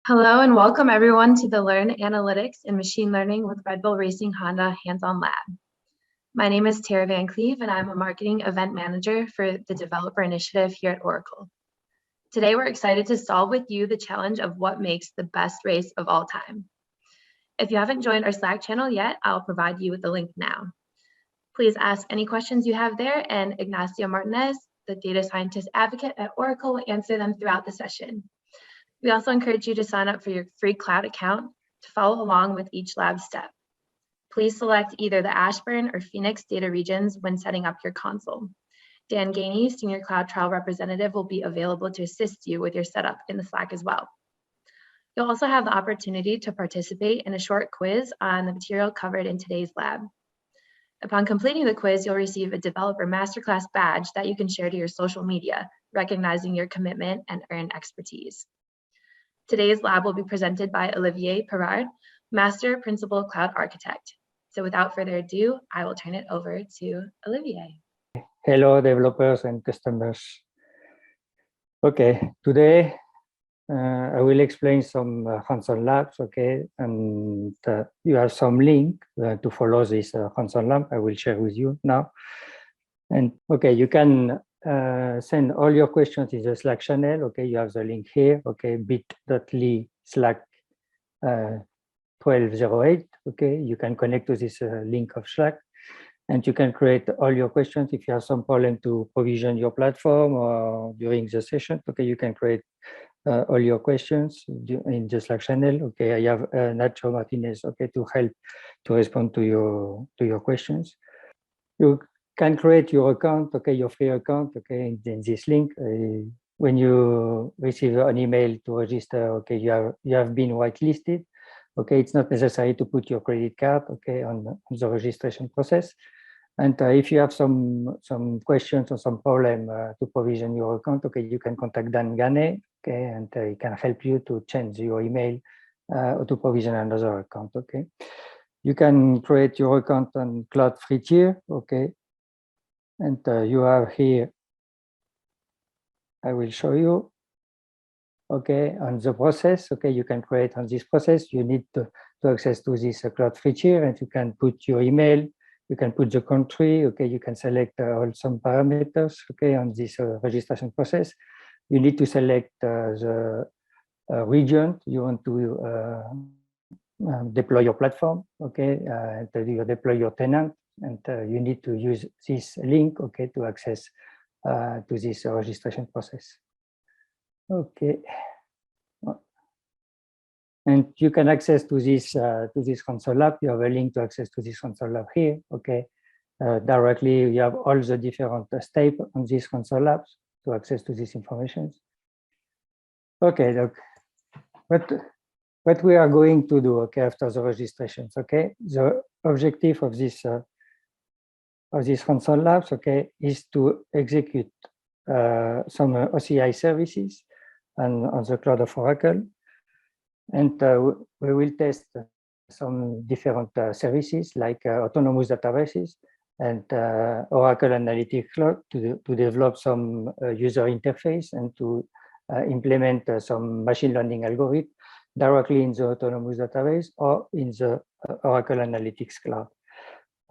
Hello and welcome everyone to the Learn Analytics and Machine Learning with Red Bull Racing Honda Hands-On Lab. My name is Tara Van Cleve and I'm a Marketing Event Manager for the Developer Initiative here at Oracle. Today we're excited to solve with you the challenge of what makes the best race of all time. If you haven't joined our Slack channel yet, I'll provide you with the link now. Please ask any questions you have there and Ignacio Martinez, the Data Scientist Advocate at Oracle, will answer them throughout the session. We also encourage you to sign up for your free cloud account to follow along with each lab step. Please select either the Ashburn or Phoenix data regions when setting up your console. Dan Gainey, Senior Cloud Trial Representative, will be available to assist you with your setup in the Slack as well. You'll also have the opportunity to participate in a short quiz on the material covered in today's lab. Upon completing the quiz, you'll receive a Developer Masterclass badge that you can share to your social media, recognizing your commitment and earn expertise. Today's lab will be presented by Olivier Perard, Master Principal Cloud Architect. So without further ado, I will turn it over to Olivier. Hello, developers and customers. Okay, today I will explain some hands-on labs, okay, and you have some link to follow this hands-on lab I will share with you now. And okay, you can send all your questions in the Slack channel. Okay, you have the link here. Okay, bit.ly/1208. Okay, you can connect to this link of Slack, and you can create all your questions. If you have some problem to provision your platform or during the session, okay, you can create all your questions in the Slack channel. Okay, I have Nacho Martinez. Okay, to help to respond to your questions. You can create your account, okay, your free account, okay, in this link. When you receive an email to register, okay, you have been whitelisted. Okay, it's not necessary to put your credit card, okay, on the registration process. And if you have some questions or some problem to provision your account, okay, you can contact Dan Gane, okay, and he can help you to change your email or to provision another account, okay. You can create your account on Cloud Free tier, okay. And you have here, I will show you, okay, on the process, okay, you can create on this process, you need to access to this Cloud Free tier, and you can put your email, you can put the country, okay, you can select all some parameters, okay, on this registration process. You need to select the region you want to deploy your platform, okay, and you deploy your tenant, and you need to use this link, okay, to access to this registration process. Okay, and you can access to this console lab. You have a link to access to this console lab here. Okay, directly you have all the different steps on this console labs to access to this information. Okay, look, what we are going to do, okay, after the registrations, okay, the objective of these console labs, okay, is to execute some OCI services on the cloud of Oracle, and we will test some different services like autonomous databases and Oracle Analytics Cloud to develop some user interface and to implement some machine learning algorithm directly in the autonomous database or in the Oracle Analytics Cloud.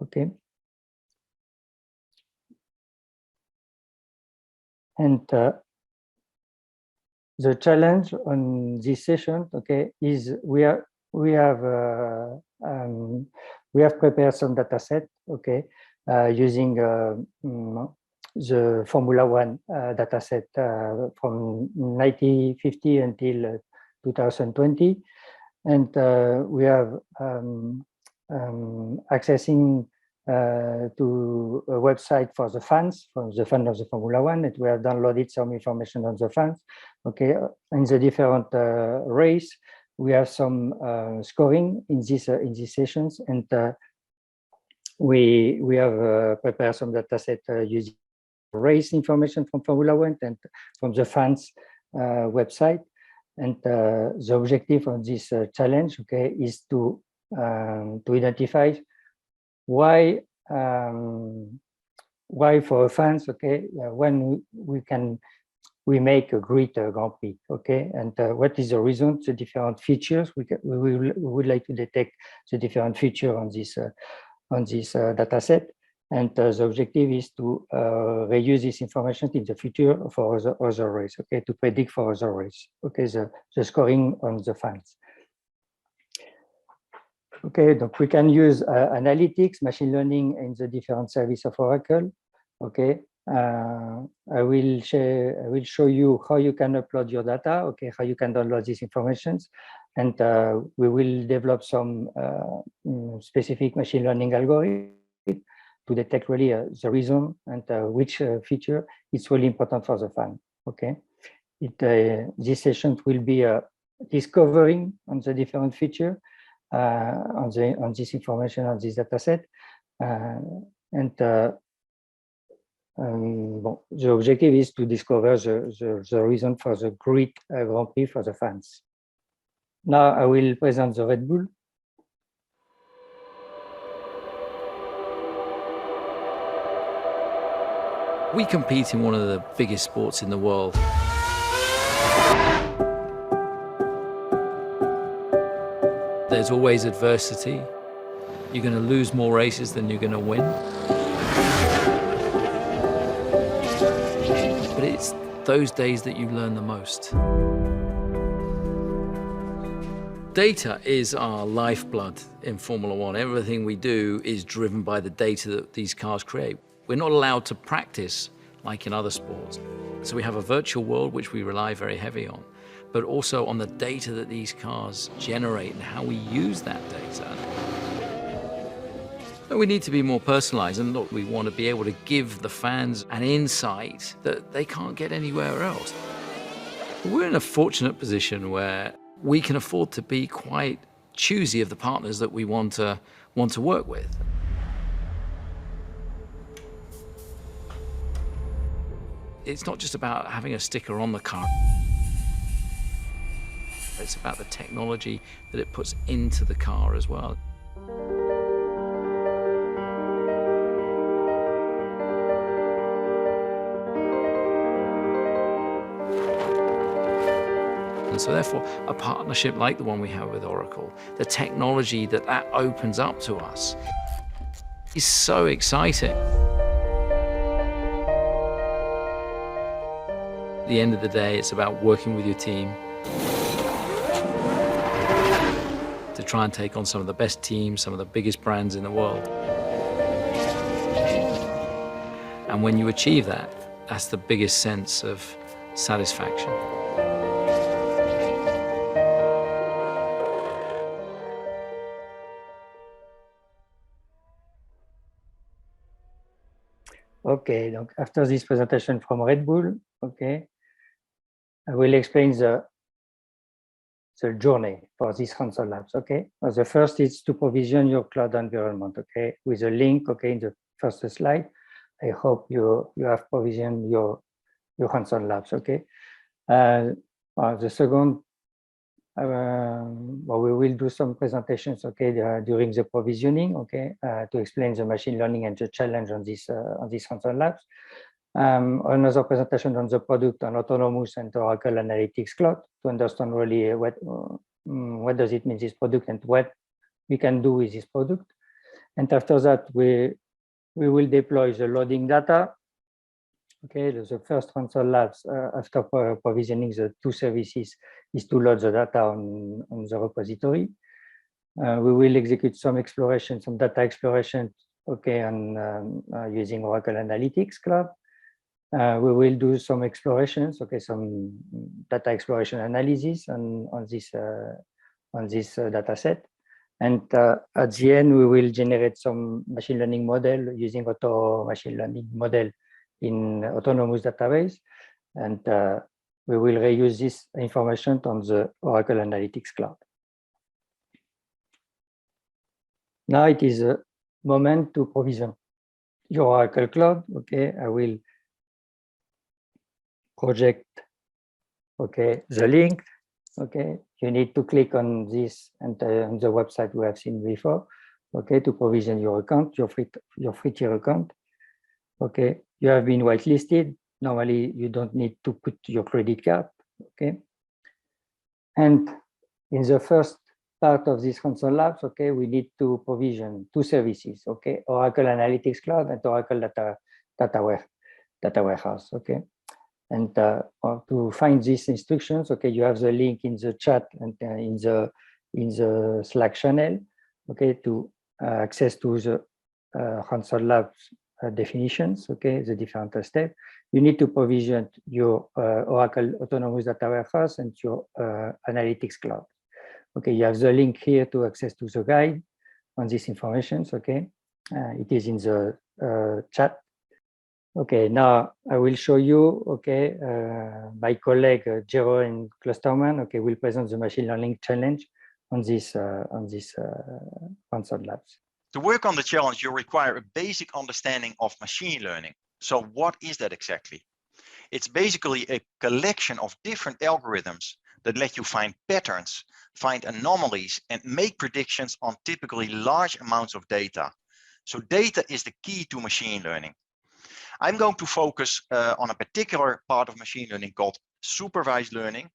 Okay. And the challenge on this session, okay, is we have prepared some data set, okay, using the Formula One data set from 1950 until 2020, and we have accessing to a website for the fans, from the fan of the Formula One, and we have downloaded some information on the fans. Okay, in the different race, we have some scoring in these sessions, and we have prepared some data set using race information from Formula One and from the fans website. And the objective of this challenge, okay, is to identify why for fans, okay, when we can we make a great Grand Prix, okay? And what is the reason? The different features. We would like to detect the different feature on this data set. And the objective is to reuse this information in the future for other race, okay? To predict for other race, okay? The scoring on the fans. Okay, so we can use analytics, machine learning in the different service of Oracle, okay? I will show you how you can upload your data, okay, how you can download these informations, and we will develop some specific machine learning algorithm to detect really the reason and which feature is really important for the fan, okay? This session will be discovering on the different feature on this information on this data set, the objective is to discover the reason for the great Grand Prix for the fans. Now I will present the Red Bull. We compete in one of the biggest sports in the world. There's always adversity. You're going to lose more races than you're going to win. But it's those days that you learn the most. Data is our lifeblood in Formula One. Everything we do is driven by the data that these cars create. We're not allowed to practice like in other sports. So we have a virtual world which we rely very heavy on, but also on the data that these cars generate and how we use that data. We need to be more personalized, and look, we want to be able to give the fans an insight that they can't get anywhere else. We're in a fortunate position where we can afford to be quite choosy of the partners that we want to work with. It's not just about having a sticker on the car. It's about the technology that it puts into the car as well. And so therefore, a partnership like the one we have with Oracle, the technology that opens up to us is so exciting. At the end of the day, it's about working with your team to try and take on some of the best teams, some of the biggest brands in the world. And when you achieve that, that's the biggest sense of satisfaction. Okay, donc after this presentation from Red Bull, okay, I will explain the journey for this Hanson Labs, okay? The first is to provision your cloud environment, okay, with a link, okay, in the first slide. I hope you have provisioned your Hanson Labs, okay? The second, we will do some presentations, okay, during the provisioning, okay, to explain the machine learning and the challenge on this Hanson Labs. Another presentation on the product on Autonomous and Oracle Analytics Cloud to understand really what does it mean, this product, and what we can do with this product. And after that, we will deploy the loading data. Okay, the first Hanson Labs after provisioning the two services is to load the data on the repository. We will execute some exploration, some data exploration, okay, on using Oracle Analytics Cloud. We will do some explorations, okay, some data exploration analysis on this data set. And at the end, we will generate some machine learning model using auto machine learning model in Autonomous database. And we will reuse this information on the Oracle Analytics Cloud. Now it is a moment to provision your Oracle Cloud. Okay, I will project, okay, the link. Okay, you need to click on this and on the website we have seen before. Okay, to provision your account, your free tier account. Okay, you have been whitelisted. normally you don't need to put your credit card, okay? And in the first part of this Hands-on Labs, okay, we need to provision 2 services, okay? Oracle Analytics Cloud and Oracle Data Warehouse, okay? And to find these instructions, okay, you have the link in the chat and in the Slack channel, okay, to access to the Hands-on Labs definitions, okay, the different steps. You need to provision your Oracle Autonomous Data Warehouse and your Analytics Cloud. Okay, you have the link here to access to the guide on these informations, okay? It is in the chat. Okay, now I will show you, okay, my colleague Jero and Clusterman, okay, will present the machine learning challenge on this Hands-on Labs. To work on the challenge, you require a basic understanding of machine learning. So what is that exactly? It's basically a collection of different algorithms that let you find patterns, find anomalies, and make predictions on typically large amounts of data. So data is the key to machine learning. I'm going to focus on a particular part of machine learning called supervised learning.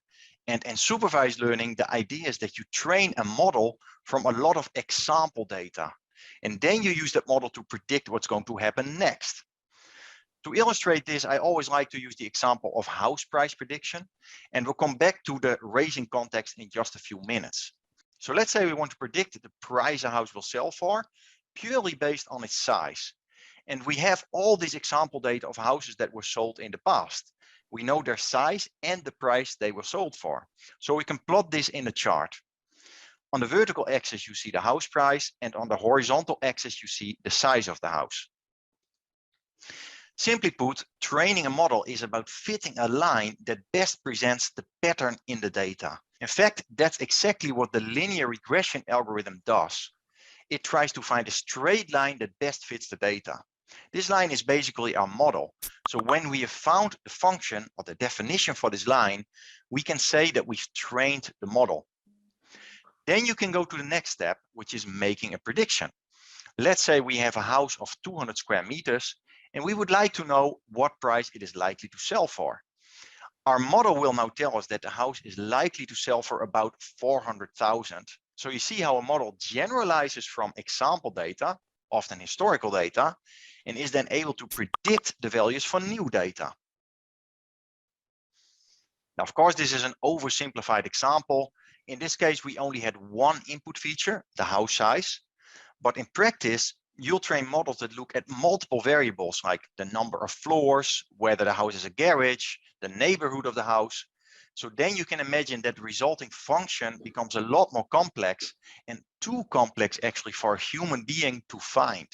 And in supervised learning, the idea is that you train a model from a lot of example data. And then you use that model to predict what's going to happen next. To illustrate this, I always like to use the example of house price prediction. And we'll come back to the racing context in just a few minutes. So let's say we want to predict the price a house will sell for, purely based on its size. And we have all this example data of houses that were sold in the past. We know their size and the price they were sold for. So we can plot this in a chart. On the vertical axis, you see the house price, and on the horizontal axis, you see the size of the house. Simply put, training a model is about fitting a line that best presents the pattern in the data. In fact, that's exactly what the linear regression algorithm does. It tries to find a straight line that best fits the data. This line is basically our model. So when we have found the function or the definition for this line, we can say that we've trained the model. Then you can go to the next step, which is making a prediction. Let's say we have a house of 200 square meters, and we would like to know what price it is likely to sell for. Our model will now tell us that the house is likely to sell for about 400,000. So you see how a model generalizes from example data, often historical data, and is then able to predict the values for new data. Now, of course, this is an oversimplified example. In this case, we only had one input feature, the house size. But in practice, you'll train models that look at multiple variables like the number of floors, whether the house is a garage, the neighborhood of the house. So then you can imagine that the resulting function becomes a lot more complex, and too complex actually for a human being to find.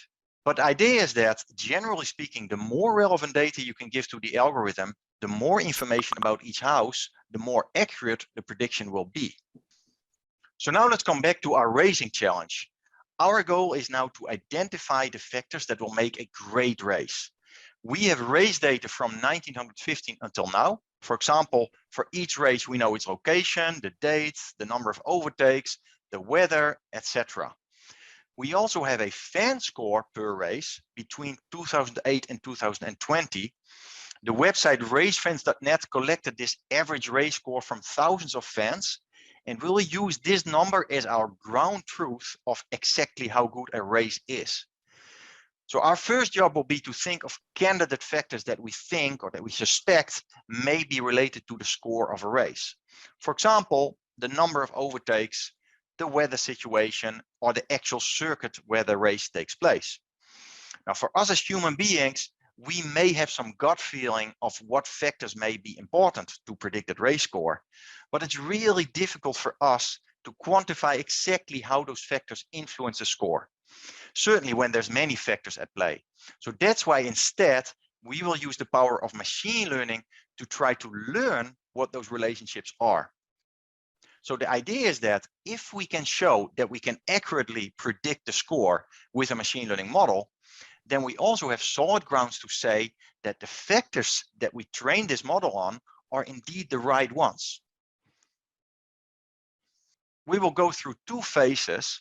But the idea is that, generally speaking, the more relevant data you can give to the algorithm, the more information about each house, the more accurate the prediction will be. So now let's come back to our racing challenge. Our goal is now to identify the factors that will make a great race. We have race data from 1915 until now. For example, for each race, we know its location, the date, the number of overtakes, the weather, etc. We also have a fan score per race between 2008 and 2020. The website racefans.net collected this average race score from thousands of fans, and we'll use this number as our ground truth of exactly how good a race is. So our first job will be to think of candidate factors that we think or that we suspect may be related to the score of a race. For example, the number of overtakes, the weather situation, or the actual circuit where the race takes place. Now, for us as human beings, we may have some gut feeling of what factors may be important to predict that race score, but it's really difficult for us to quantify exactly how those factors influence the score. Certainly when there's many factors at play. So that's why instead we will use the power of machine learning to try to learn what those relationships are. So the idea is that if we can show that we can accurately predict the score with a machine learning model, then we also have solid grounds to say that the factors that we train this model on are indeed the right ones. We will go through two phases.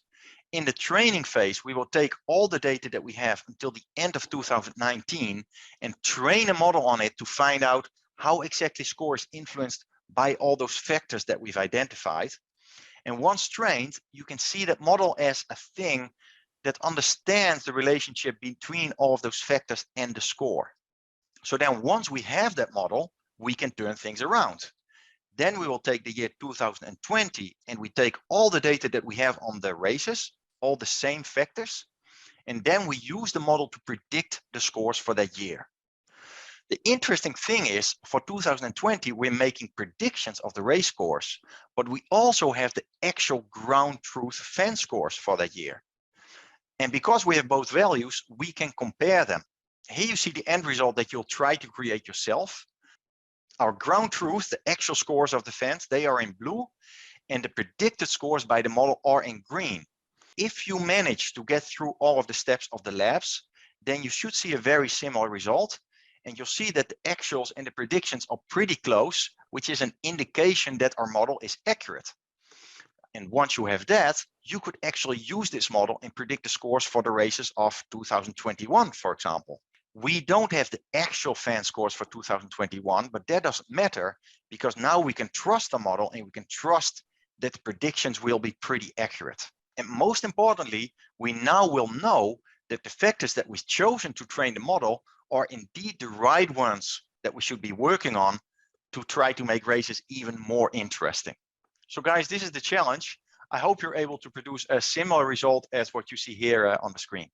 In the training phase, we will take all the data that we have until the end of 2019 and train a model on it to find out how exactly score is influenced by all those factors that we've identified. And once trained, you can see that model as a thing that understands the relationship between all of those factors and the score. So then once we have that model, we can turn things around. Then we will take the year 2020 and we take all the data that we have on the races, all the same factors, and then we use the model to predict the scores for that year. The interesting thing is, for 2020, we're making predictions of the race scores, but we also have the actual ground truth fan scores for that year. And because we have both values, we can compare them. Here you see the end result that you'll try to create yourself. Our ground truth, the actual scores of the fans, they are in blue, and the predicted scores by the model are in green. If you manage to get through all of the steps of the labs, then you should see a very similar result. And you'll see that the actuals and the predictions are pretty close, which is an indication that our model is accurate. And once you have that, you could actually use this model and predict the scores for the races of 2021, for example. We don't have the actual fan scores for 2021, but that doesn't matter because now we can trust the model and we can trust that the predictions will be pretty accurate. And most importantly, we now will know that the factors that we've chosen to train the model are indeed the right ones that we should be working on to try to make races even more interesting. So guys, this is the challenge. I hope you're able to produce a similar result as what you see here on the screen.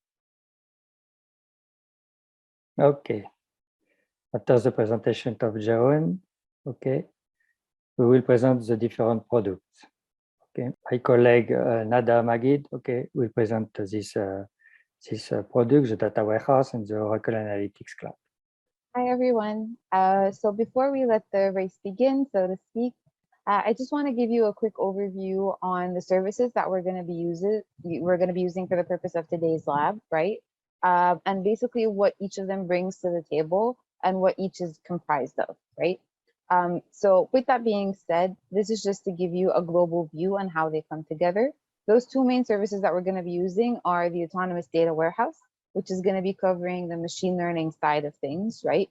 Okay. After the presentation of Jeroen, okay, we will present the different products. Okay, my colleague Nada Magid, okay, will present this product, the data warehouse and the Oracle Analytics Cloud. Hi everyone. So before we let the race begin, so to speak, I just want to give you a quick overview on the services that we're going to be using for the purpose of today's lab, right? And basically what each of them brings to the table and what each is comprised of, right? So with that being said, this is just to give you a global view on how they come together. Those two main services that we're going to be using are the Autonomous Data Warehouse, which is going to be covering the machine learning side of things, right?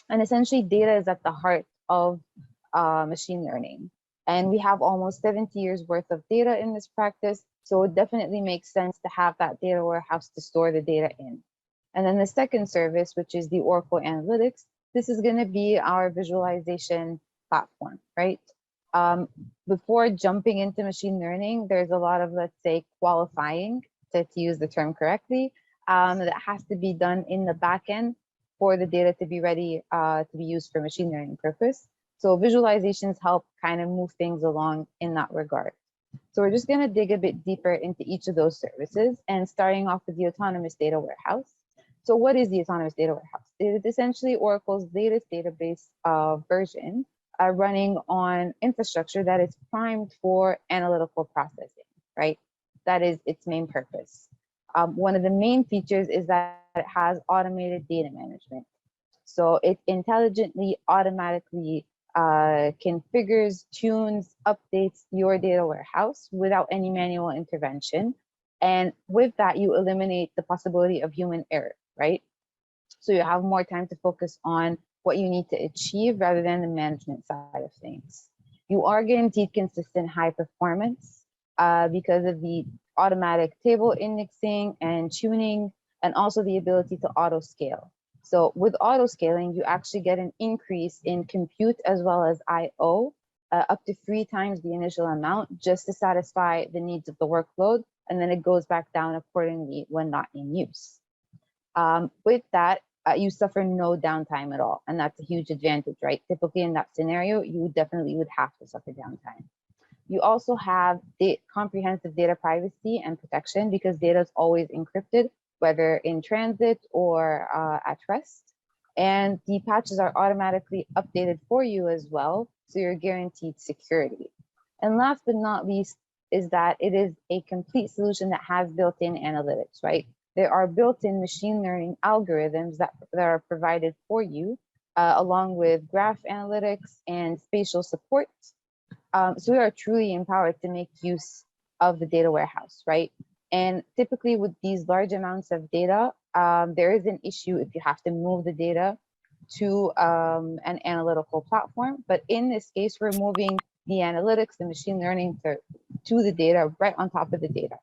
And essentially data is at the heart of machine learning. And we have almost 70 years worth of data in this practice. So it definitely makes sense to have that data warehouse to store the data in. And then the second service, which is the Oracle Analytics, this is going to be our visualization platform, right? Before jumping into machine learning, there's a lot of, let's say, qualifying, to use the term correctly, that has to be done in the back end for the data to be ready to be used for machine learning purpose. So visualizations help kind of move things along in that regard. So we're just going to dig a bit deeper into each of those services, and starting off with the Autonomous Data Warehouse. So what is the Autonomous Data Warehouse? It is essentially Oracle's latest database version running on infrastructure that is primed for analytical processing, right? That is its main purpose. One of the main features is that it has automated data management. So it intelligently, automatically configures, tunes, updates your data warehouse without any manual intervention. And with that, you eliminate the possibility of human error, right? So you have more time to focus on what you need to achieve rather than the management side of things. You are guaranteed consistent high performance because of the automatic table indexing and tuning, and also the ability to auto scale. So with auto scaling, you actually get an increase in compute as well as IO, up to 3 times the initial amount, just to satisfy the needs of the workload. And then it goes back down accordingly when not in use. With that, you suffer no downtime at all. And that's a huge advantage, right? Typically in that scenario, you definitely would have to suffer downtime. You also have comprehensive data privacy and protection because data is always encrypted, whether in transit or at rest. And the patches are automatically updated for you as well, so you're guaranteed security. And last but not least is that it is a complete solution that has built-in analytics, right? There are built-in machine learning algorithms that are provided for you, along with graph analytics and spatial support. So we are truly empowered to make use of the data warehouse, right? And typically with these large amounts of data, there is an issue if you have to move the data to an analytical platform. But in this case, we're moving the analytics, the machine learning to the data right on top of the data.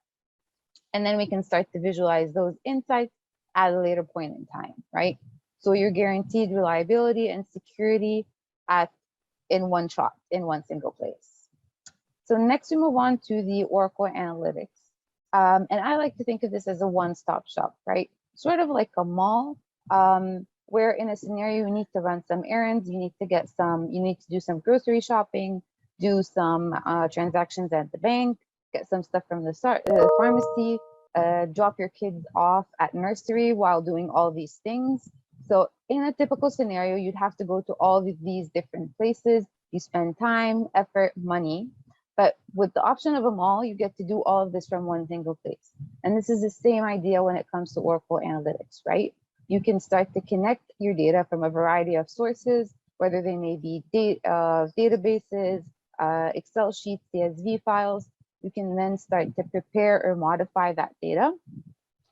And then we can start to visualize those insights at a later point in time, right? So you're guaranteed reliability and security in one shot, in one single place. So next we move on to the Oracle Analytics. And I like to think of this as a one-stop shop, right? Sort of like a mall, where in a scenario you need to run some errands, you need to do some grocery shopping, do some transactions at the bank, get some stuff from the pharmacy, drop your kids off at nursery while doing all these things. So in a typical scenario, you'd have to go to all of these different places. You spend time, effort, money. But with the option of a mall, you get to do all of this from one single place. And this is the same idea when it comes to Oracle Analytics, right? You can start to connect your data from a variety of sources, whether they may be databases, Excel sheets, CSV files. You can then start to prepare or modify that data.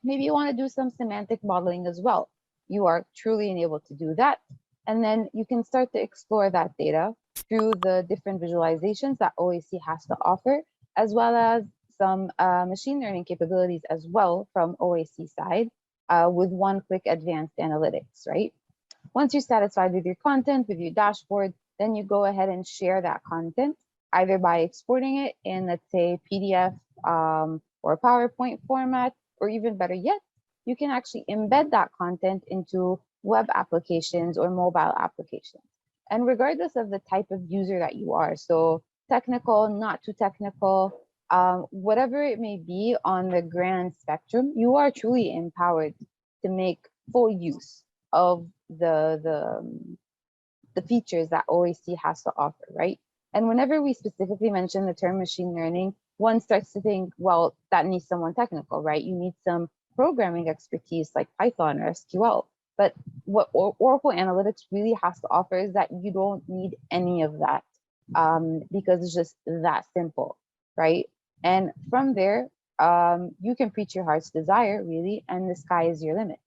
Maybe you want to do some semantic modeling as well. You are truly enabled to do that. And then you can start to explore that data through the different visualizations that OAC has to offer, as well as some machine learning capabilities as well from OAC side with one-click advanced analytics, right? Once you're satisfied with your content, with your dashboard, then you go ahead and share that content, either by exporting it in, let's say, PDF or PowerPoint format, or even better yet, you can actually embed that content into web applications or mobile applications. And regardless of the type of user that you are, so technical, not too technical, whatever it may be on the grand spectrum, you are truly empowered to make full use of the features that OAC has to offer, right? And whenever we specifically mention the term machine learning, one starts to think, well, that needs someone technical, right? You need some programming expertise like Python or SQL. But what Oracle Analytics really has to offer is that you don't need any of that because it's just that simple, right? And from there, you can preach your heart's desire, really, and the sky is your limit.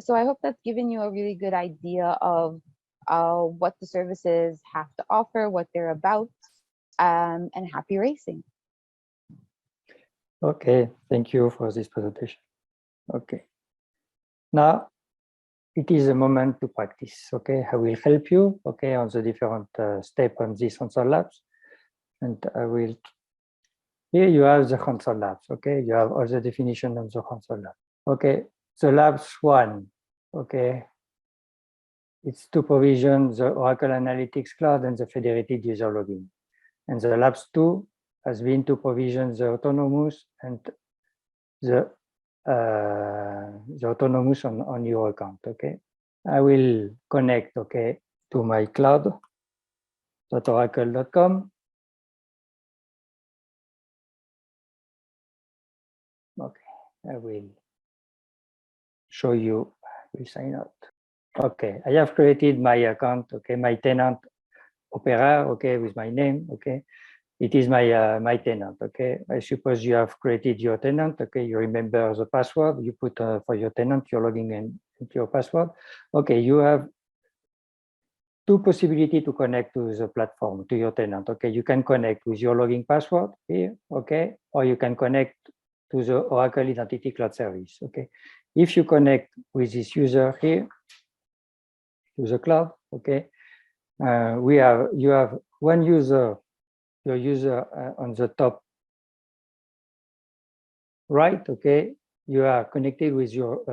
So I hope that's given you a really good idea of what the services have to offer, what they're about, and happy racing. Okay, thank you for this presentation. Okay, now it is a moment to practice. Okay, I will help you. Okay, on the different steps on this Hansol Labs, and I will. Here you have the Hansol Labs. Okay, you have all the definition of the Hansol Lab. Okay, the Labs 1. Okay, it's to provision the Oracle Analytics Cloud and the federated user login. And the Labs 2 has been to provision the autonomous and the autonomous on your account. Okay, I will connect, okay, to my cloud.oracle.com. Okay, I will show you. We sign out. Okay, I have created my account. Okay, my tenant Opera. Okay, with my name. Okay, it is my my tenant. Okay, I suppose you have created your tenant. Okay, you remember the password you put for your tenant. You're logging in into your password. Okay, you have two possibilities to connect to the platform, to your tenant. Okay, you can connect with your login password here. Okay, or you can connect to the Oracle Identity Cloud Service. Okay, if you connect with this user here to the cloud, okay, you have one user, your user on the top right. Okay, you are connected with your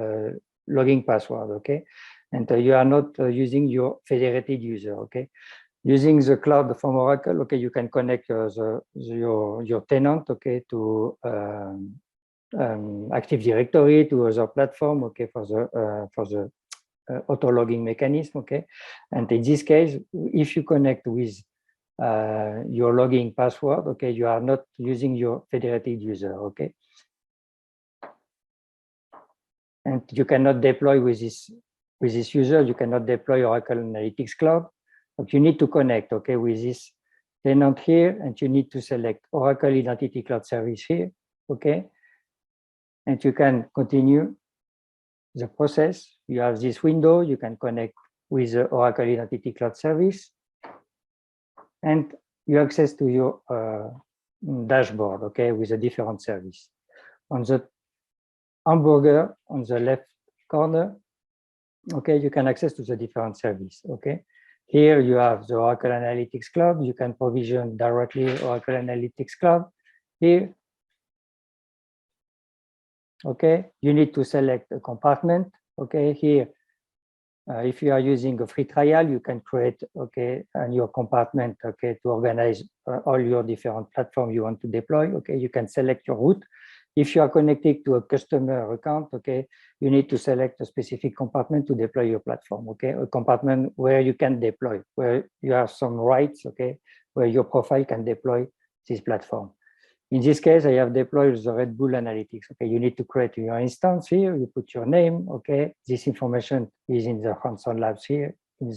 login password. Okay, and you are not using your federated user. Okay, using the cloud from Oracle. Okay, you can connect your tenant. Okay, to Active Directory, to other platform. Okay, for the auto logging mechanism. Okay, and in this case, if you connect with your login password, okay, you are not using your federated user. Okay, and you cannot deploy with this user. You cannot deploy Oracle Analytics Cloud. But you need to connect, okay, with this tenant here, and you need to select Oracle Identity Cloud Service here. Okay, and you can continue the process. You have this window, you can connect with the Oracle Identity Cloud Service, and you access to your dashboard, okay, with a different service. On the hamburger on the left corner, okay, you can access to the different service, okay. Here you have the Oracle Analytics Cloud. You can provision directly Oracle Analytics Cloud. Here, okay, you need to select a compartment, okay. Here, if you are using a free trial, you can create, okay, a new compartment, okay, to organize all your different platforms you want to deploy, okay. You can select your route. If you are connected to a customer account, okay, you need to select a specific compartment to deploy your platform, okay, a compartment where you can deploy, where you have some rights, okay, where your profile can deploy this platform. In this case, I have deployed the Red Bull Analytics, okay. You need to create your instance here, you put your name, okay. This information is in the Hands-on Labs here, in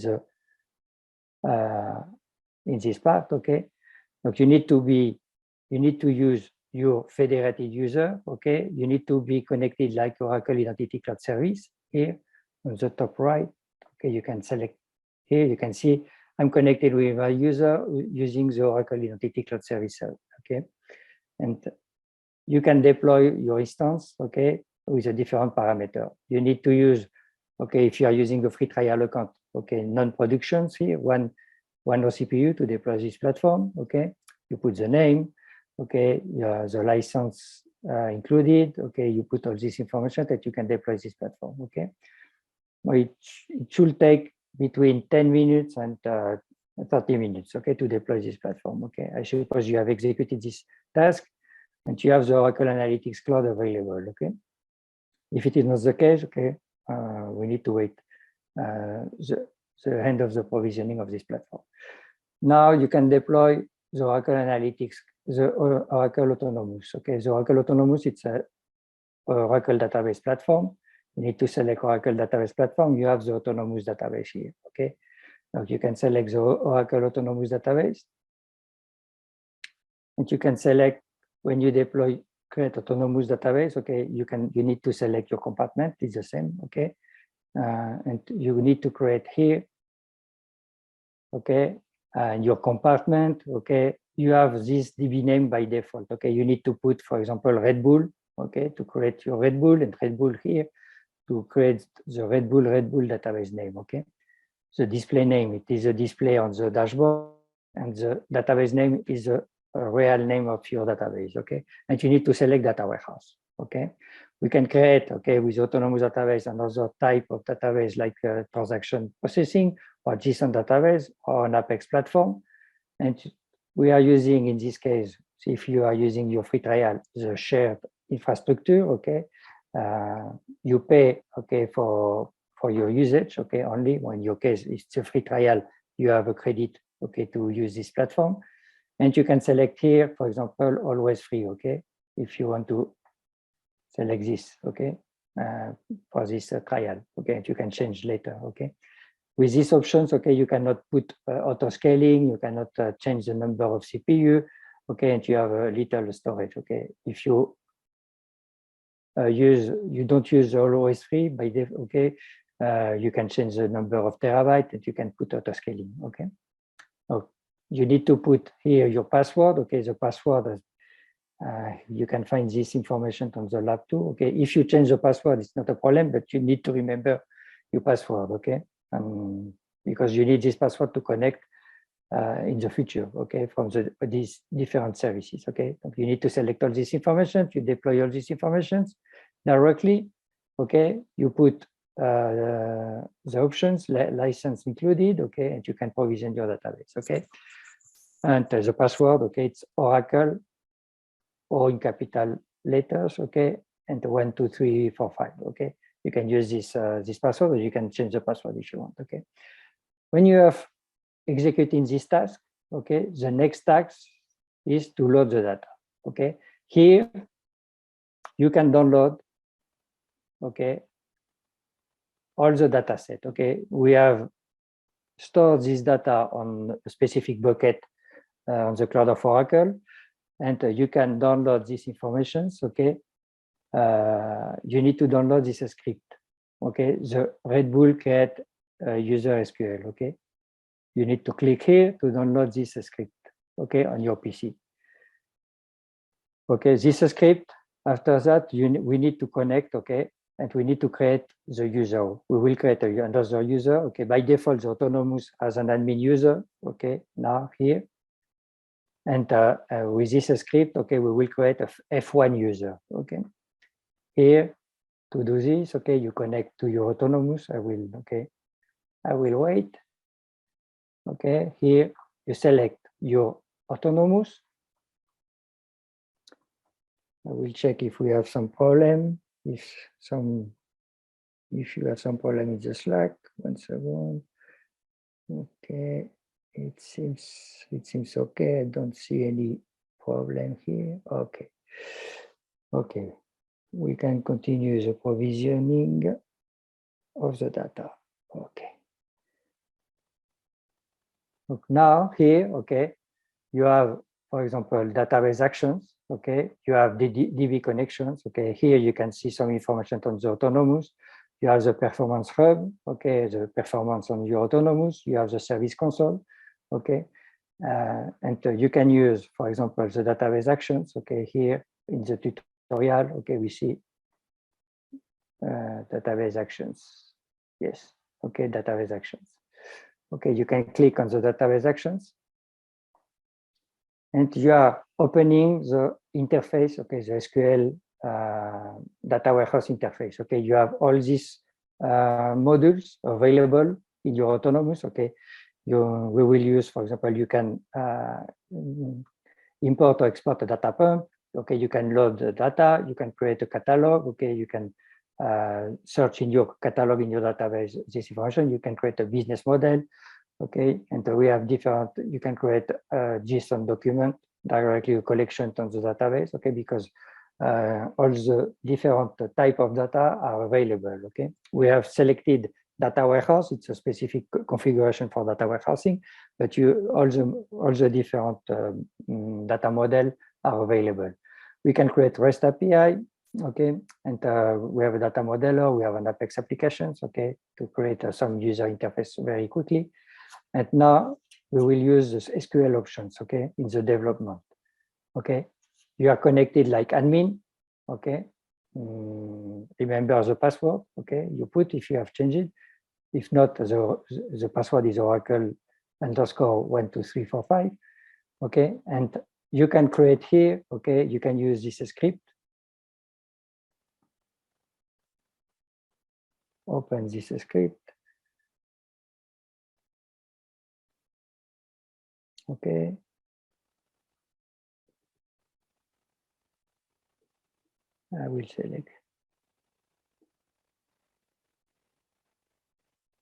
this part, okay. Donc you need to use your federated user, okay. You need to be connected like Oracle Identity Cloud Service here on the top right, okay. You can select here, you can see I'm connected with my user using the Oracle Identity Cloud Service, okay. And you can deploy your instance, okay, with a different parameter. You need to use, okay, if you are using a free trial account, okay, non-productions here, one CPU to deploy this platform, okay. You put the name, okay, the license included, okay, you put all this information that you can deploy this platform, okay. It should take between 10 minutes and 30 minutes, okay, to deploy this platform, okay. I suppose you have executed this task and you have the Oracle Analytics Cloud available, okay. If it is not the case, okay, we need to wait the end of the provisioning of this platform. Now you can deploy the Oracle Analytics, the Oracle Autonomous, okay. The Oracle Autonomous, it's a Oracle database platform. You need to select Oracle database platform. You have the Autonomous database here, okay. Now you can select the Oracle Autonomous database, and you can select when you deploy create Autonomous database, okay. You need to select your compartment. It's the same, okay. And you need to create here, okay, and your compartment, okay. You have this DB name by default, okay. You need to put, for example, Red Bull, okay, to create your Red Bull, and Red Bull here to create the Red Bull database name, okay. The display name, it is a display on the dashboard, and the database name is a real name of your database, okay. And you need to select data warehouse, okay. We can create, okay, with Autonomous database another type of database like transaction processing or JSON database or an Apex platform. And we are using, in this case, if you are using your free trial, the shared infrastructure, okay, you pay, okay, for your usage, okay, only when your case it's a free trial, you have a credit, okay, to use this platform. And you can select here, for example, always free, okay, if you want to select this, okay, for this trial, okay, and you can change later, okay. With these options, okay, you cannot put auto scaling, you cannot change the number of CPU, okay, and you have a little storage, okay. If you don't use always free by default, okay, you can change the number of terabytes and you can put auto scaling, okay. So you need to put here your password, okay. The password, you can find this information on the lab too, okay. If you change the password, it's not a problem, but you need to remember your password, okay. Because you need this password to connect in the future, okay, from these different services, okay. You need to select all this information, you deploy all these informations directly, okay. You put the options, license included, okay, and you can provision your database, okay. And the password, okay, it's Oracle, or in capital letters, okay, and 1, 2, 3, 4, 5, okay. You can use this password, or you can change the password if you want, okay. When you have executing this task, okay, the next task is to load the data, okay. Here, you can download, okay, all the data set, okay. We have stored this data on a specific bucket on the cloud of Oracle, and you can download these informations, okay, you need to download this script. Okay, the Red Bull create user SQL. Okay, you need to click here to download this script. Okay, on your PC. Okay, this script. After that, we need to connect. Okay, and we need to create the user. We will create another user. Okay, by default, the Autonomous has an admin user. Okay, now here. And with this script, okay, we will create a F1 user. Okay, here to do this, okay, you connect to your Autonomous. I will wait. Okay, here you select your Autonomous. I will check if we have some problem. If you have some problem in the Slack, 1 second. Okay, it seems okay. I don't see any problem here. Okay, we can continue the provisioning of the data. Okay. Now here, okay, you have, for example, database actions. Okay, you have DB connections. Okay, here you can see some information on the Autonomous. You have the performance hub. Okay, the performance on your Autonomous. You have the service console. Okay, and you can use, for example, the database actions. Okay, here in the tutorial. Okay, we see database actions. Yes. Okay, database actions. Okay, you can click on the database actions. And you are opening the interface, okay, the SQL data warehouse interface. Okay, you have all these modules available in your Autonomous. Okay, we will use, for example, you can import or export a data pump. Okay, you can load the data. You can create a catalog. Okay, you can search in your catalog in your database this information. You can create a business model. Okay, and we have different, you can create a JSON document, directly a collection on the database, okay, because all the different type of data are available, okay. We have selected data warehouse, it's a specific configuration for data warehousing, but all the different data model are available. We can create REST API, okay, and we have a data modeler, we have an Apex applications, okay, to create some user interface very quickly. And now we will use the SQL options, okay, in the development, okay. You are connected like admin, okay. Remember the password, okay. You put if you have changed it. If not, the password is Oracle_12345, okay. And you can create here, okay. You can use this script. Open this script. Okay. I will select.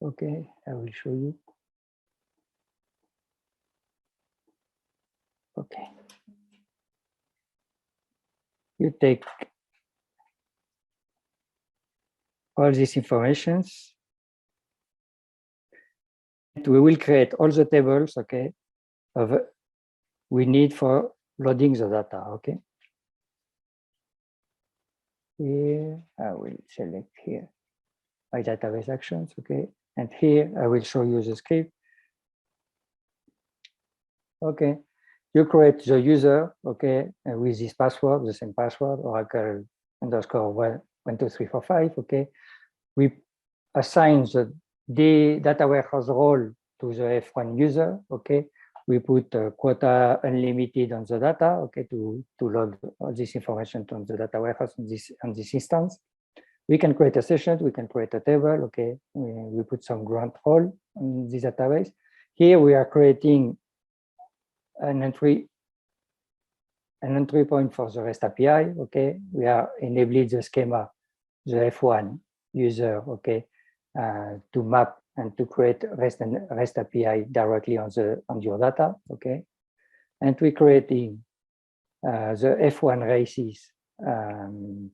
Okay, I will show you. Okay. You take all these informations. We will create all the tables, okay, we need for loading the data, okay. Here, I will select here my database actions, okay. And here, I will show you the script. Okay, you create the user, okay, with this password, the same password, Oracle_12345, okay. We assign the data warehouse role to the F1 user, okay. We put quota unlimited on the data, okay, to load all this information on the data warehouse on this instance. We can create a session, we can create a table, okay. We put some grant role on this database. Here we are creating an entry point for the REST API, okay. We are enabling the schema, the F1 user, okay, to map and to create REST API directly on your data, okay. And we're creating the F1 races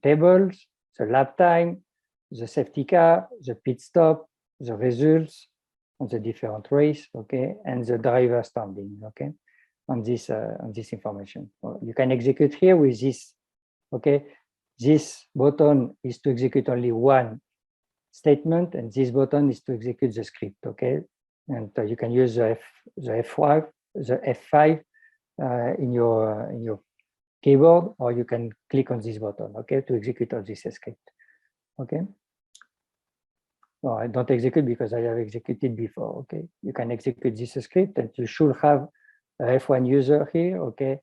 tables, the lap time, the safety car, the pit stop, the results on the different race, okay, and the driver standing, okay, on this information. You can execute here with this, okay. this button is to execute only one statement, and this button is to execute the script, okay? And you can use the F5 in your keyboard, or you can click on this button, okay, to execute all this script, okay? No, I don't execute because I have executed before, okay? You can execute this script, and you should have a F1 user here, okay?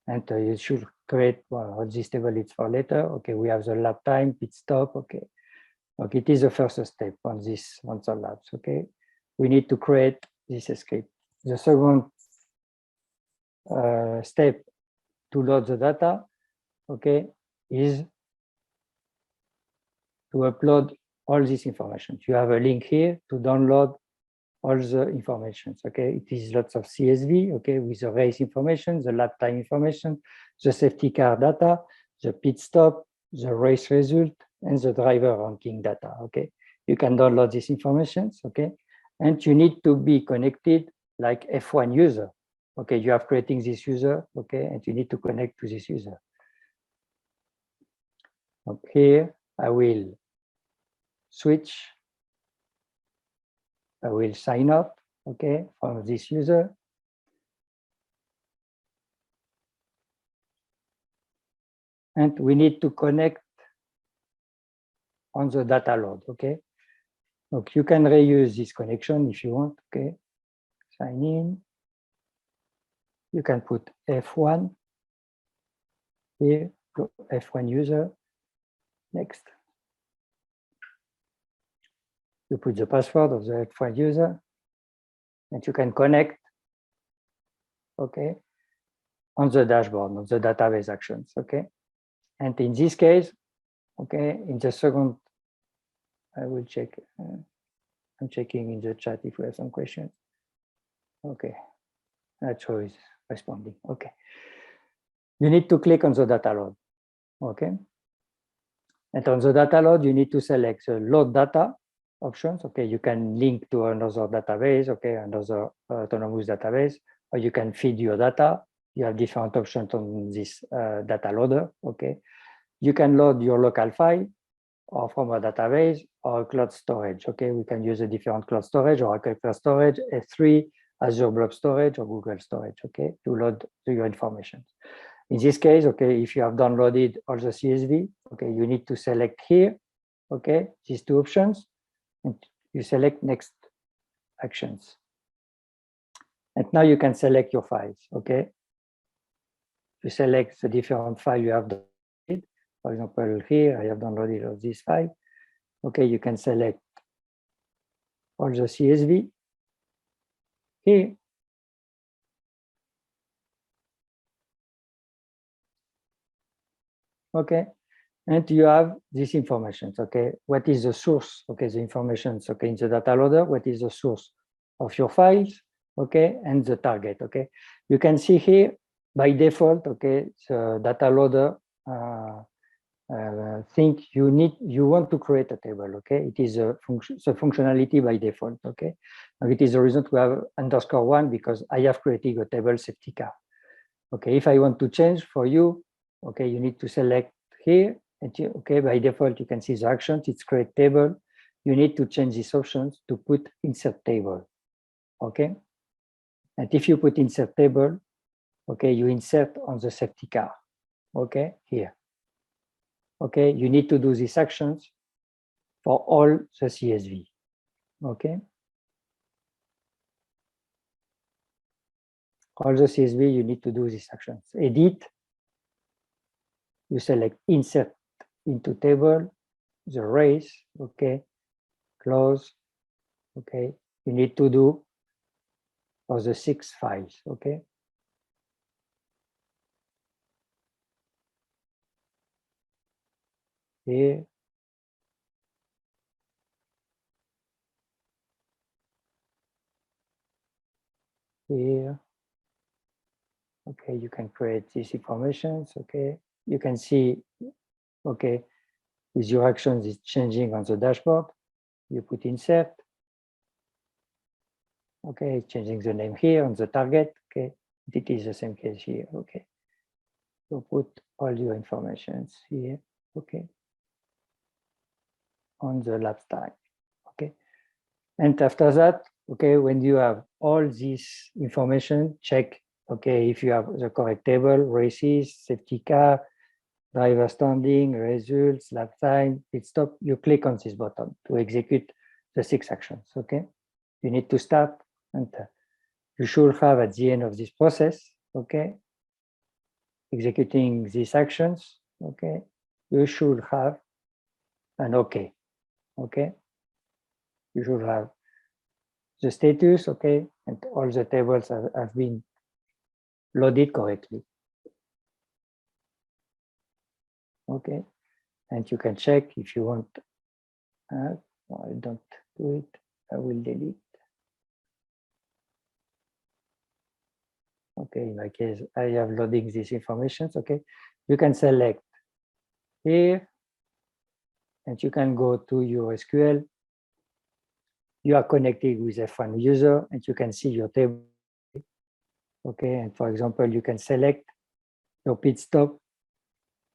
And you should create, well, this table is for later, okay? We have the lap time, pit stop, okay? Okay, it is the first step on this Monster Labs, okay? We need to create this script. The second step to load the data, okay, is to upload all this information. You have a link here to download all the information, okay? It is lots of CSV, okay, with the race information, the lap time information, the safety car data, the pit stop, the race result, and the driver ranking data, okay? You can download this information, okay? And you need to be connected like F1 user, okay? You are creating this user, okay? And you need to connect to this user. Okay, here I will switch, I will sign up, okay, from this user. And we need to connect on the data load, okay? Look, you can reuse this connection if you want, okay? Sign in. You can put F1 here, F1 user, next. You put the password of the F1 user, and you can connect, okay, on the dashboard of the database actions, okay? And in this case, okay, in the second, I will check, I'm checking in the chat if we have some questions. Okay, Nacho is responding, okay. You need to click on the data load, okay? And on the data load, you need to select the load data options, okay? You can link to another database, okay, another autonomous database, or you can feed your data. You have different options on this data loader, okay? You can load your local file or from a database or a cloud storage, okay? We can use a different cloud storage or Oracle Cloud Storage, S3, Azure Blob Storage, or Google Storage, okay, to load your information. In this case, okay, if you have downloaded all the CSV, okay, you need to select here, okay, these two options, and you select next actions. And now you can select your files, okay? You select the different file you have downloaded. For example, here I have downloaded all this file. Okay, you can select all the CSV here. Okay, and you have this information, okay? What is the source, okay, the information, okay, in the data loader, what is the source of your files, okay, and the target, okay? You can see here, by default, okay, the data loader think you want to create a table, okay? It is a functionality by default, okay? And it is the reason to have _1 because I have created a table safety car. Okay, if I want to change for you, okay, you need to select here, and okay, by default, you can see the actions, it's create table. You need to change these options to put insert table, okay? And if you put insert table, okay, you insert on the safety car, okay, here. Okay, you need to do these actions for all the CSV, okay? All the CSV, you need to do these actions. Edit, you select insert into table, the race, okay, close, okay. You need to do for the 6 files, okay. Here. Here. Okay, you can create these informations, okay. You can see, okay, with your actions, it's changing on the dashboard. You put insert. Okay, changing the name here on the target, okay. It is the same case here, okay. So put all your informations here, okay, on the lapse time, okay. And after that, okay, when you have all this information, check, okay, if you have the correct table, races, safety car, driver standing, results, lap time, pit stop, you click on this button to execute the 6 actions, okay? You need to start, and you should have at the end of this process, okay, executing these actions, okay, you should have an okay, okay? You should have the status, okay, and all the tables have been loaded correctly, okay? And you can check if you want, I don't do it, I will delete. Okay, in my case, I have loading these informations, okay? You can select here, and you can go to your SQL. You are connected with F1 user, and you can see your table, okay? And for example, you can select your pit stop,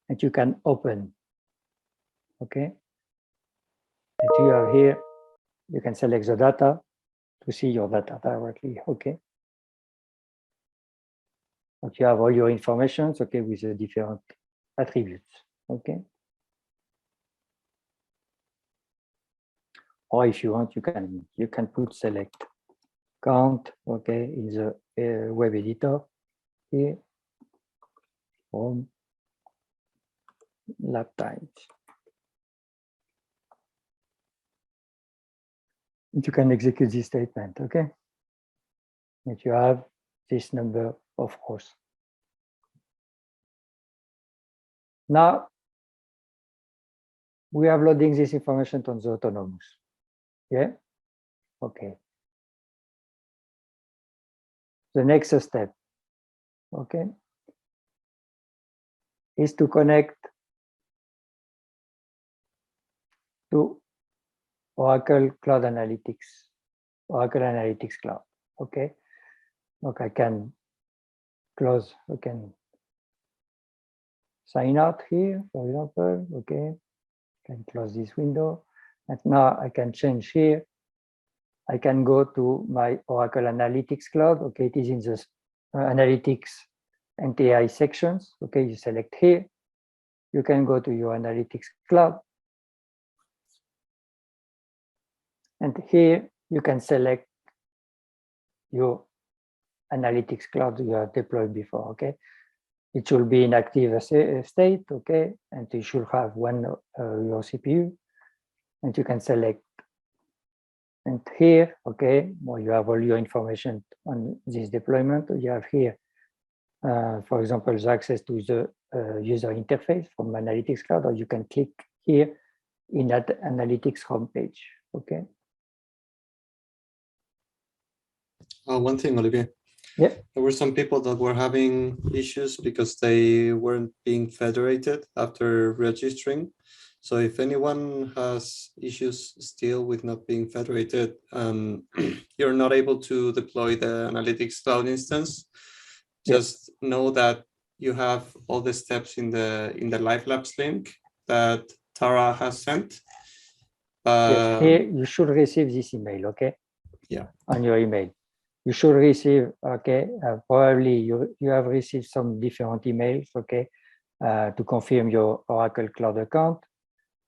and you can open, okay? And you have here, you can select the data to see your data directly, okay? But you have all your information, okay, with the different attributes, okay? Or if you want, you can put select count, okay, in the web editor here, home, lap times. And you can execute this statement, okay? And you have this number of rows. Now, we are loading this information on the autonomous. Yeah, okay. The next step, okay, is to connect to Oracle Cloud Analytics, Oracle Analytics Cloud, okay? Okay, I can close, I can sign out here, for example, okay? I can close this window. And now I can change here. I can go to my Oracle Analytics Cloud, okay? It is in the Analytics and AI sections, okay? You select here. You can go to your Analytics Cloud. And here you can select your Analytics Cloud you have deployed before, okay? It should be in active state, okay? And you should have your CPU, and you can select. And here, okay, well, you have all your information on this deployment. You have here, for example, the access to the user interface from Analytics Cloud, or you can click here in that Analytics homepage, okay? One thing, Olivier. Yeah. There were some people that were having issues because they weren't being federated after registering. So if anyone has issues still with not being federated, you're not able to deploy the Analytics Cloud instance, just know that you have all the steps in the Live Labs link that Tara has sent. Yes, here you should receive this email, okay? Yeah. On your email. You should receive, okay, probably you have received some different emails, okay, to confirm your Oracle Cloud account,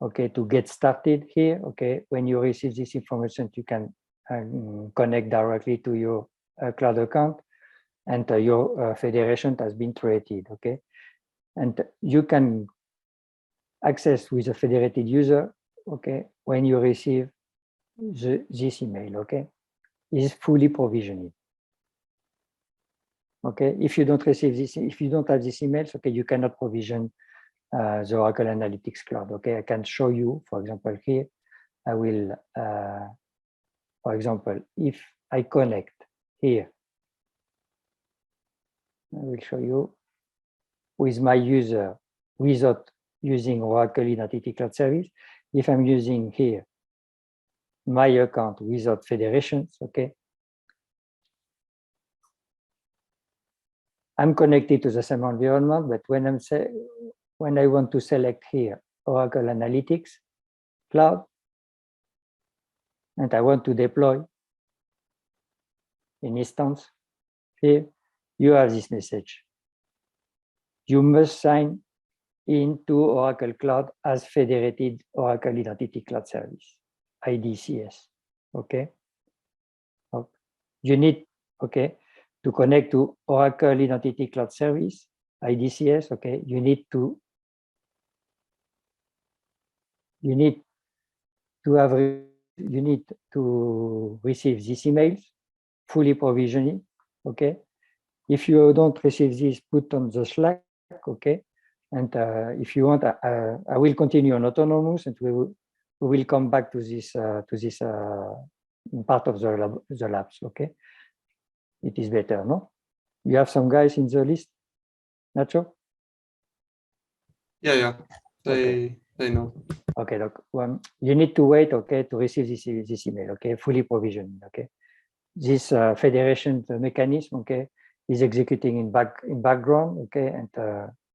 okay, to get started here, okay. When you receive this information, you can connect directly to your cloud account, and your federation has been created, okay. And you can access with a federated user, okay, when you receive this email, okay. Is fully provisioned. Okay, if you don't receive this, if you don't have this emails, okay, you cannot provision the Oracle Analytics Cloud. Okay, I can show you, for example, here, I will, for example, if I connect here, I will show you with my user without using Oracle Identity Cloud Service. If I'm using here my account without federations, okay, I'm connected to the same environment, but when I want to select here, Oracle Analytics Cloud, and I want to deploy an instance here, you have this message. You must sign into Oracle Cloud as Federated Oracle Identity Cloud Service, IDCS, okay? You need, okay, to connect to Oracle Identity Cloud Service, IDCS, okay, you need to receive these emails, fully provisioning, okay? If you don't receive this, put on the Slack, okay? And if you want, I will continue on autonomous, and we will come back to this part of the labs, okay? It is better, no? You have some guys in the list, Nacho? Yeah, they know. Okay, look, you need to wait, okay, to receive this email, okay, fully provisioned, okay. This federation mechanism, okay, is executing in background, okay, and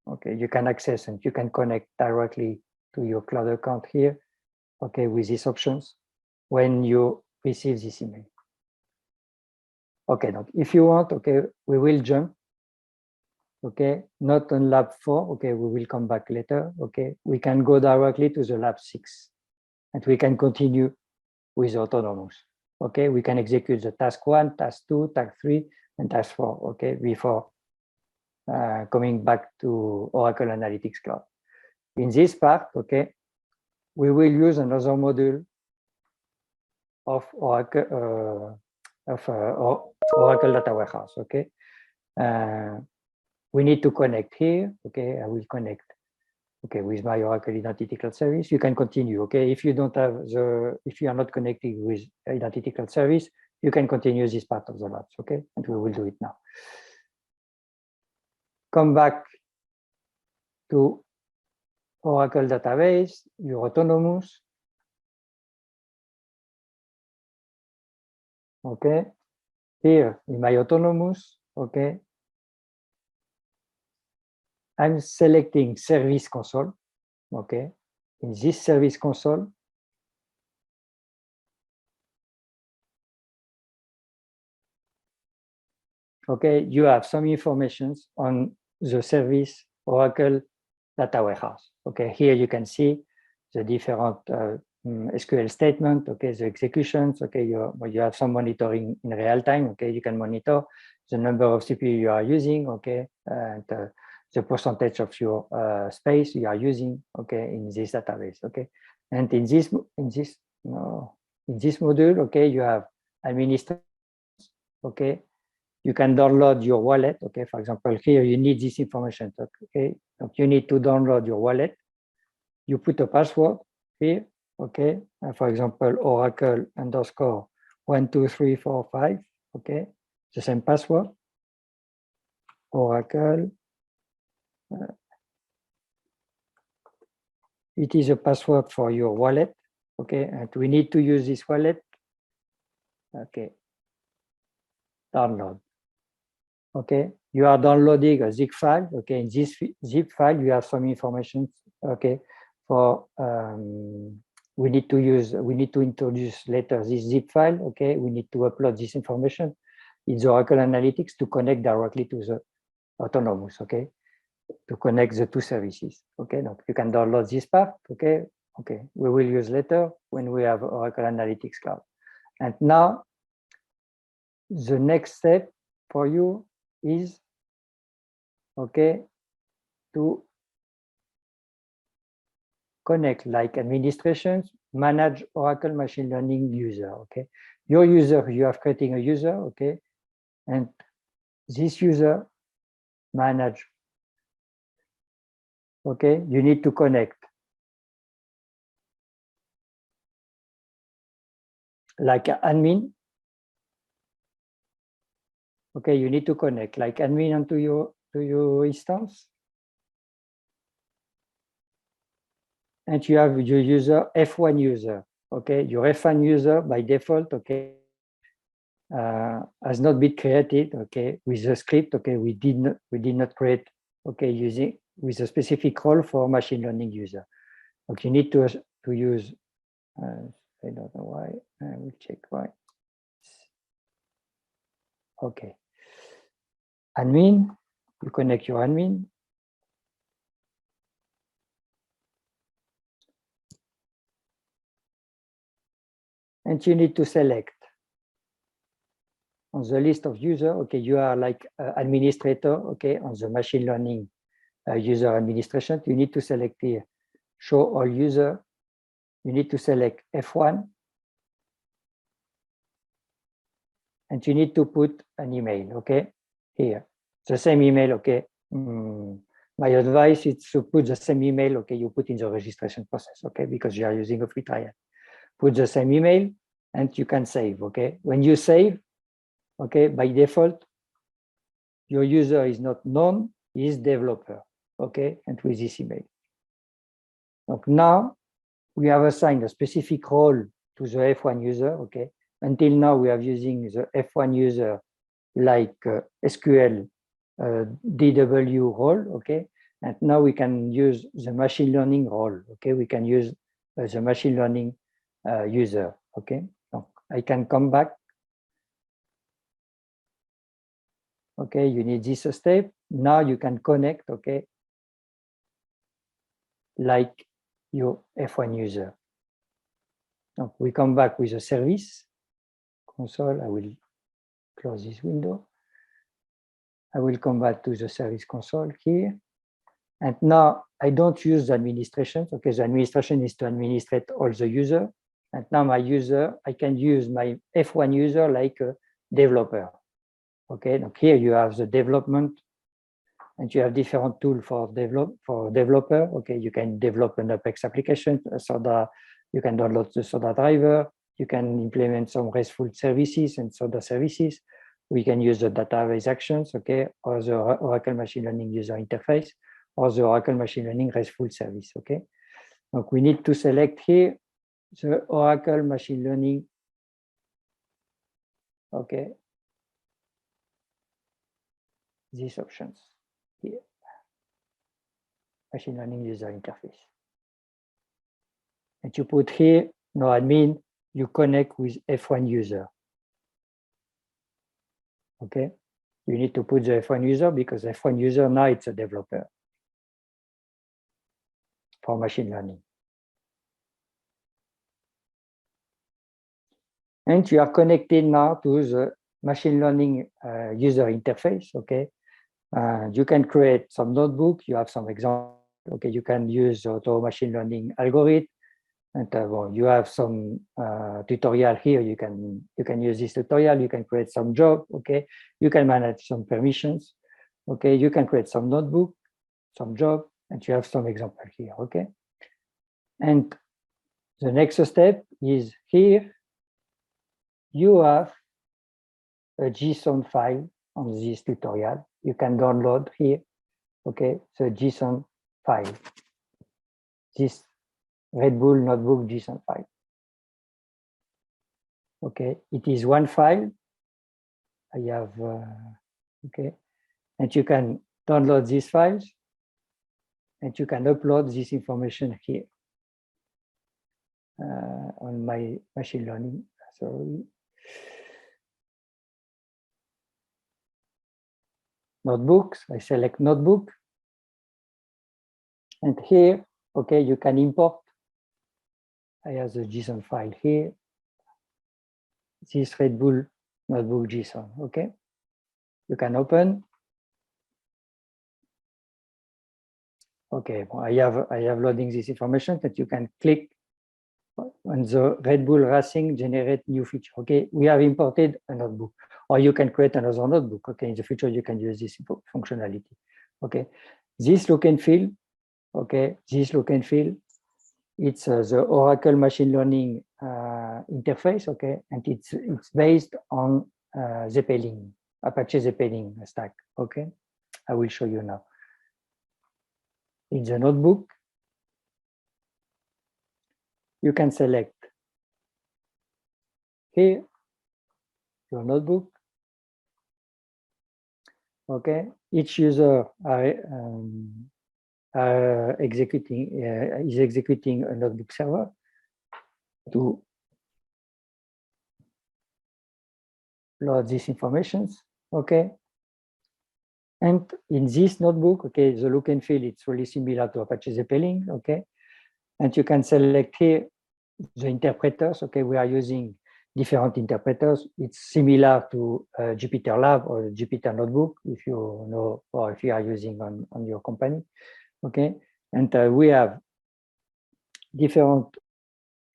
okay, you can access and you can connect directly to your cloud account here, okay, with these options when you receive this email. Okay, now if you want, okay, we will jump, okay, not on lab 4, okay, we will come back later, okay, we can go directly to the lab 6, and we can continue with autonomous, okay, we can execute the task 1, task 2, task 3, and task 4, okay, before coming back to Oracle Analytics Cloud. In this part, okay, we will use another module of Oracle, Oracle Data Warehouse, okay. We need to connect here, okay, I will connect, okay, with my Oracle Identity Cloud Service. You can continue, okay, if you don't have if you are not connected with Identity Cloud Service, you can continue this part of the labs, okay, and we will do it now. Come back to Oracle database, your autonomous, okay, here in my autonomous, okay, I'm selecting Service Console, okay, in this Service Console, okay, you have some information on the service Oracle Data Warehouse, okay, here you can see the different SQL statement, okay, the executions, okay, you have some monitoring in real time, okay, you can monitor the number of CPU you are using, okay, and the percentage of your space you are using, okay, in this database, okay, and in this module, okay, you have administration, okay, you can download your wallet, okay, for example, here you need this information, okay, you need to download your wallet, you put a password here, okay, for example, Oracle _ 12345, okay, the same password, Oracle. It is a password for your wallet, okay, and we need to use this wallet, okay, download, okay, you are downloading a zip file, okay, in this zip file you have some information, okay, for we need to introduce later this zip file, okay, we need to upload this information in the Oracle Analytics to connect directly to the autonomous, okay, to connect the two services, okay. Now you can download this part, okay, we will use later when we have Oracle Analytics Cloud. And now the next step for you is, okay, to connect like administrations, manage Oracle machine learning user, okay. Your user, you are creating a user, okay, and this user manage, okay, you need to connect like admin, okay, you need to connect like admin onto your instance, and you have your user F1 user, okay, your F1 user by default, okay, has not been created, okay, with the script, okay, we did not create, okay, using with a specific role for machine learning user. Okay, you need to use, I don't know why, I will check why. Okay. Admin, you connect your admin. And you need to select on the list of user, okay, you are like administrator, okay, on the machine learning user administration. You need to select here, show all user. You need to select F1. And you need to put an email, okay, here. The same email, okay. My advice is to put the same email, okay, you put in the registration process, okay, because you are using a free trial. Put the same email and you can save, okay. When you save, okay, by default, your user is not known, he is developer, okay, and with this email. So now we have assigned a specific role to the F1 user, okay. Until now, we are using the F1 user like SQL DW role, okay. And now we can use the machine learning role, okay. We can use the machine learning user, okay. So I can come back. Okay, you need this step. Now you can connect, okay, like your F1 user. So we come back with a service console. I will close this window. I will come back to the service console here. And now I don't use the administration. Okay, the administration is to administrate all the user. And now my user, I can use my F1 user like a developer. Okay, now here you have the development and you have different tools for developer. Okay, you can develop an Apex application, Soda, you can download the Soda driver, you can implement some RESTful services and Soda services. We can use the database actions, okay, or the Oracle Machine Learning user interface, or the Oracle Machine Learning RESTful service, okay? Donc we need to select here the Oracle Machine Learning, okay? These options here. Machine Learning user interface. And you put here, no admin, you connect with F1 user. Okay, you need to put the F1 user because F1 user now it's a developer for machine learning. And you are connected now to the machine learning user interface, okay? You can create some notebook, you have some examples, okay? You can use auto machine learning algorithm, and well, you have some tutorial here. You can use this tutorial. You can create some job. Okay, you can manage some permissions. Okay, you can create some notebook, some job, and you have some example here. Okay, and the next step is here. You have a JSON file on this tutorial. You can download here. Okay, the JSON file. This Red Bull Notebook JSON file. Okay, it is one file. I have, okay, and you can download these files and you can upload this information here on my machine learning. Sorry. Notebooks, I select notebook. And here, okay, you can import. I have the JSON file here. This Red Bull Notebook JSON, okay? You can open. Okay, well, I have loading this information that you can click on the Red Bull Racing generate new feature. Okay, we have imported a notebook, or you can create another notebook. Okay, in the future you can use this functionality. Okay, this look and feel. Okay, this look and feel. It's the Oracle Machine Learning interface. Okay, and it's based on Zeppelin, Apache Zeppelin stack. Okay, I will show you now. In the notebook, you can select here your notebook. Okay, each user is executing a notebook server to load these informations, okay? And in this notebook, okay, the look and feel, it's really similar to Apache Zeppelin, okay? And you can select here the interpreters, okay? We are using different interpreters. It's similar to Jupyter Lab or Jupyter Notebook, if you know, or if you are using on your company, okay? And we have different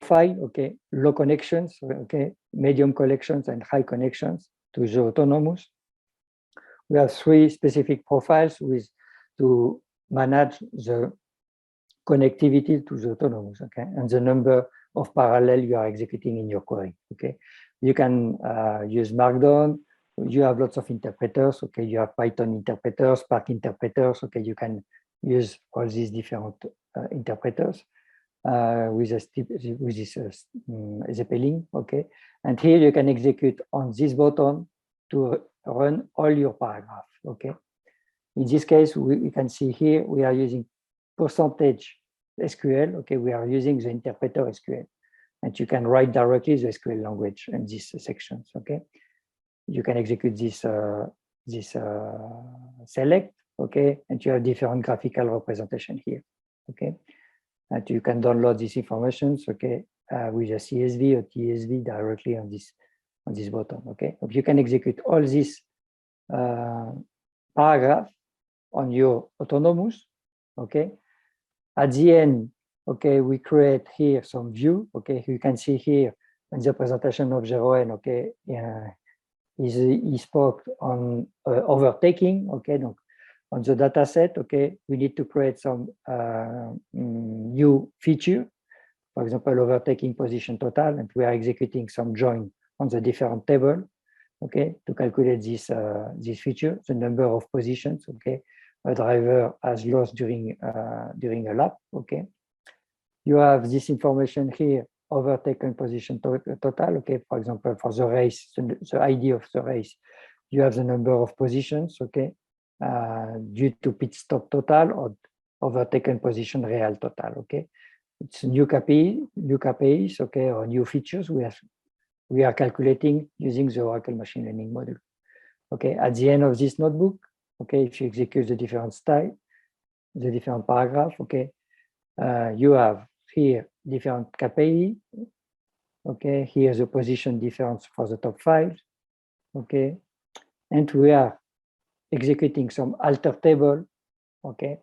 file, okay, low connections, okay, medium connections and high connections to the autonomous. We have 3 specific profiles to manage the connectivity to the autonomous, okay, and the number of parallel you are executing in your query, okay. You can use Markdown. You have lots of interpreters, okay. You have Python interpreters, Spark interpreters, okay. You can use all these different interpreters. With this Zeppelin, okay. And here you can execute on this button to run all your paragraphs, okay. In this case, we can see here we are using percentage SQL, okay. We are using the interpreter SQL, and you can write directly the SQL language in these sections, okay. You can execute this select, okay, and you have different graphical representation here, okay. And you can download these informations, okay, with a CSV or TSV directly on this button, okay. You can execute all these paragraphs on your autonomous, okay. At the end, okay, we create here some view, okay. You can see here in the presentation of Jeroen, okay, he spoke on overtaking, okay. Donc, on the data set, okay, we need to create some new feature, for example, overtaking position total, and we are executing some join on the different table, okay, to calculate this feature, the number of positions, okay, a driver has lost during a lap, okay. You have this information here, overtaken position total, okay, for example, for the race, the ID of the race, you have the number of positions, okay, due to pit stop total or overtaken position real total, okay. It's new KPIs, okay, or new features we are calculating using the Oracle Machine Learning model, okay. At the end of this notebook, okay, if you execute the different style, the different paragraph, okay, you have here different KPI, okay. Here's the position difference for the top 5, okay, and we are executing some alter table, okay,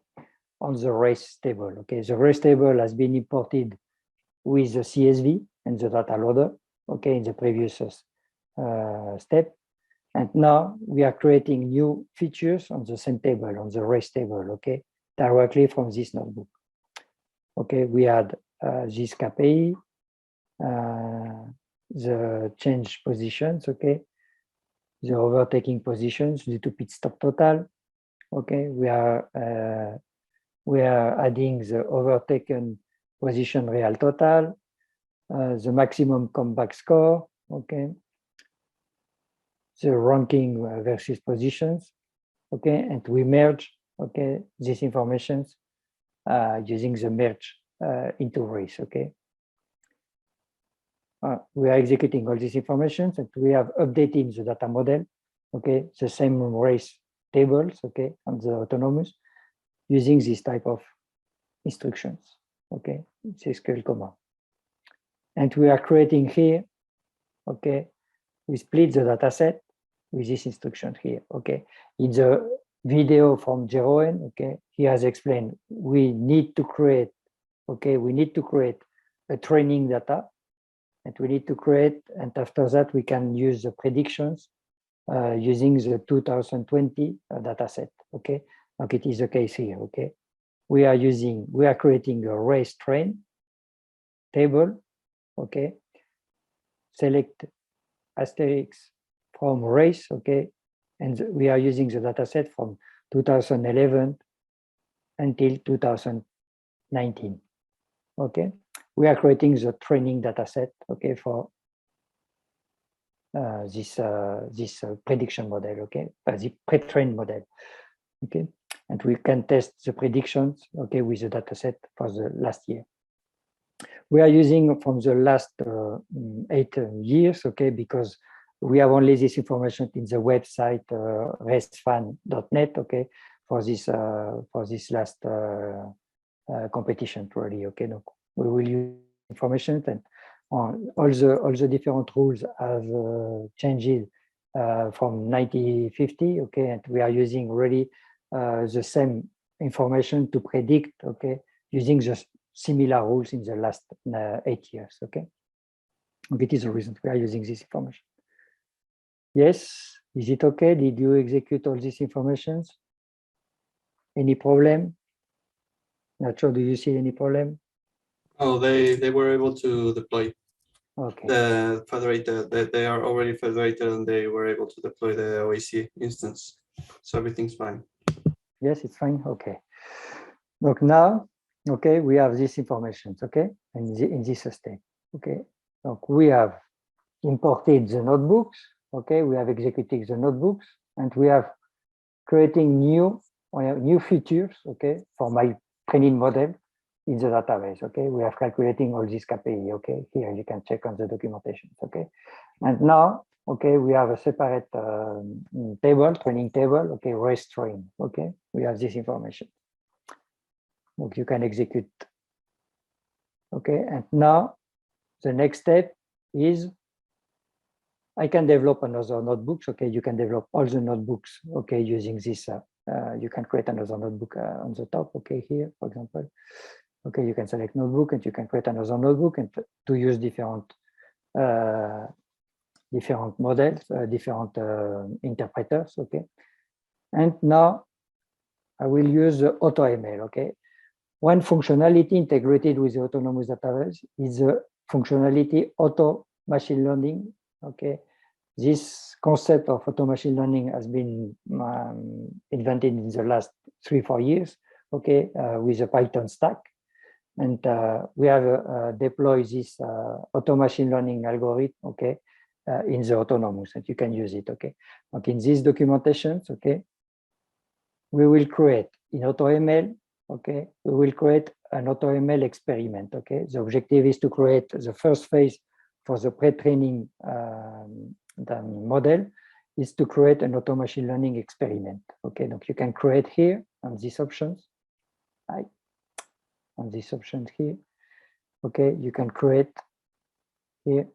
on the race table, okay. The race table has been imported with the CSV and the data loader, okay, in the previous step, and now we are creating new features on the same table, on the race table, okay, directly from this notebook, okay. We had this KPI, the change positions, okay, the overtaking positions due to pit stop total, okay. We are adding the overtaken position real total, the maximum comeback score, okay, the ranking versus positions, okay, and we merge, okay, these informations using the merge into race, okay. We are executing all these informations, and we have updated the data model, okay, the same race tables, okay, on the autonomous, using this type of instructions, okay, it's SQL command. And we are creating here, okay, we split the data set with this instruction here, okay. In the video from Jeroen, okay, he has explained we need to create, okay, we need to create a training data, and we need to create, and after that we can use the predictions using the 2020 data set, okay. Like it is the case here, okay. We are creating a race train table, okay. Select asterisk from race, okay, and we are using the data set from 2011 until 2019, okay. We are creating the training data set, okay, for this prediction model, okay, the pre-trained model, okay. and we can test the predictions, okay, with the data set for the last year. We are using from the last 8 years, okay, because we have only this information in the website racefan.net, okay, for this last competition really, okay. No, we will use information, and all the different rules have changed from 1950, okay, and we are using really the same information to predict, okay, using the similar rules in the last 8 years, okay. It is the reason we are using this information. Yes, is it okay? Did you execute all these informations? Any problem? Not sure, do you see any problem? Oh, they were able to deploy Okay. the federated, they are already federated and they were able to deploy the OAC instance. So everything's fine. Yes, it's fine. Okay. Look now, okay, we have this information, okay, in this state. Okay. Look, we have imported the notebooks, okay, we have executed the notebooks, and we have creating new features, okay, for my training model in the database, okay. We have calculating all these KPI, okay. Here you can check on the documentation, okay. And now, okay, we have a separate table, training table, okay, race train, okay. We have this information. Look, you can execute, okay. And now the next step is I can develop another notebooks, okay. You can develop all the notebooks, okay, using this. You can create another notebook on the top, okay, here, for example. Okay, you can select notebook and you can create another notebook and to use different models, different interpreters, okay. And now I will use the AutoML, okay. One functionality integrated with the autonomous database is the functionality auto machine learning, okay. This concept of auto machine learning has been invented in the last 3-4 years, okay, with the Python stack. And we have deployed this auto machine learning algorithm, okay, in the autonomous, and you can use it, okay. Okay, in these documentations, okay, we will create in AutoML, okay, we will create an AutoML experiment, okay. The objective is to create the first phase for the pre-training the model is to create an auto machine learning experiment, okay. Donc you can create here on these options, right? On these options here, okay, you can create here,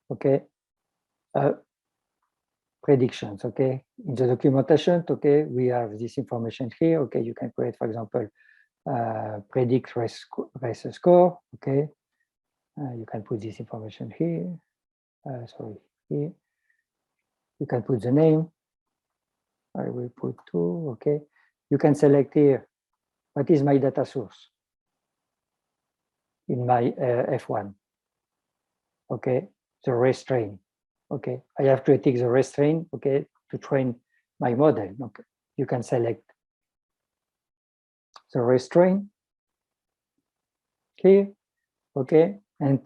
okay, predictions, okay. In the documentation, okay, we have this information here, okay. You can create, for example, predict race score, okay. You can put this information here, sorry, here. You can put the name. I will put 2, okay. You can select here, what is my data source in my F1, okay, the race train, okay. I have created the race train, okay, to train my model, okay. You can select the race train here, okay, and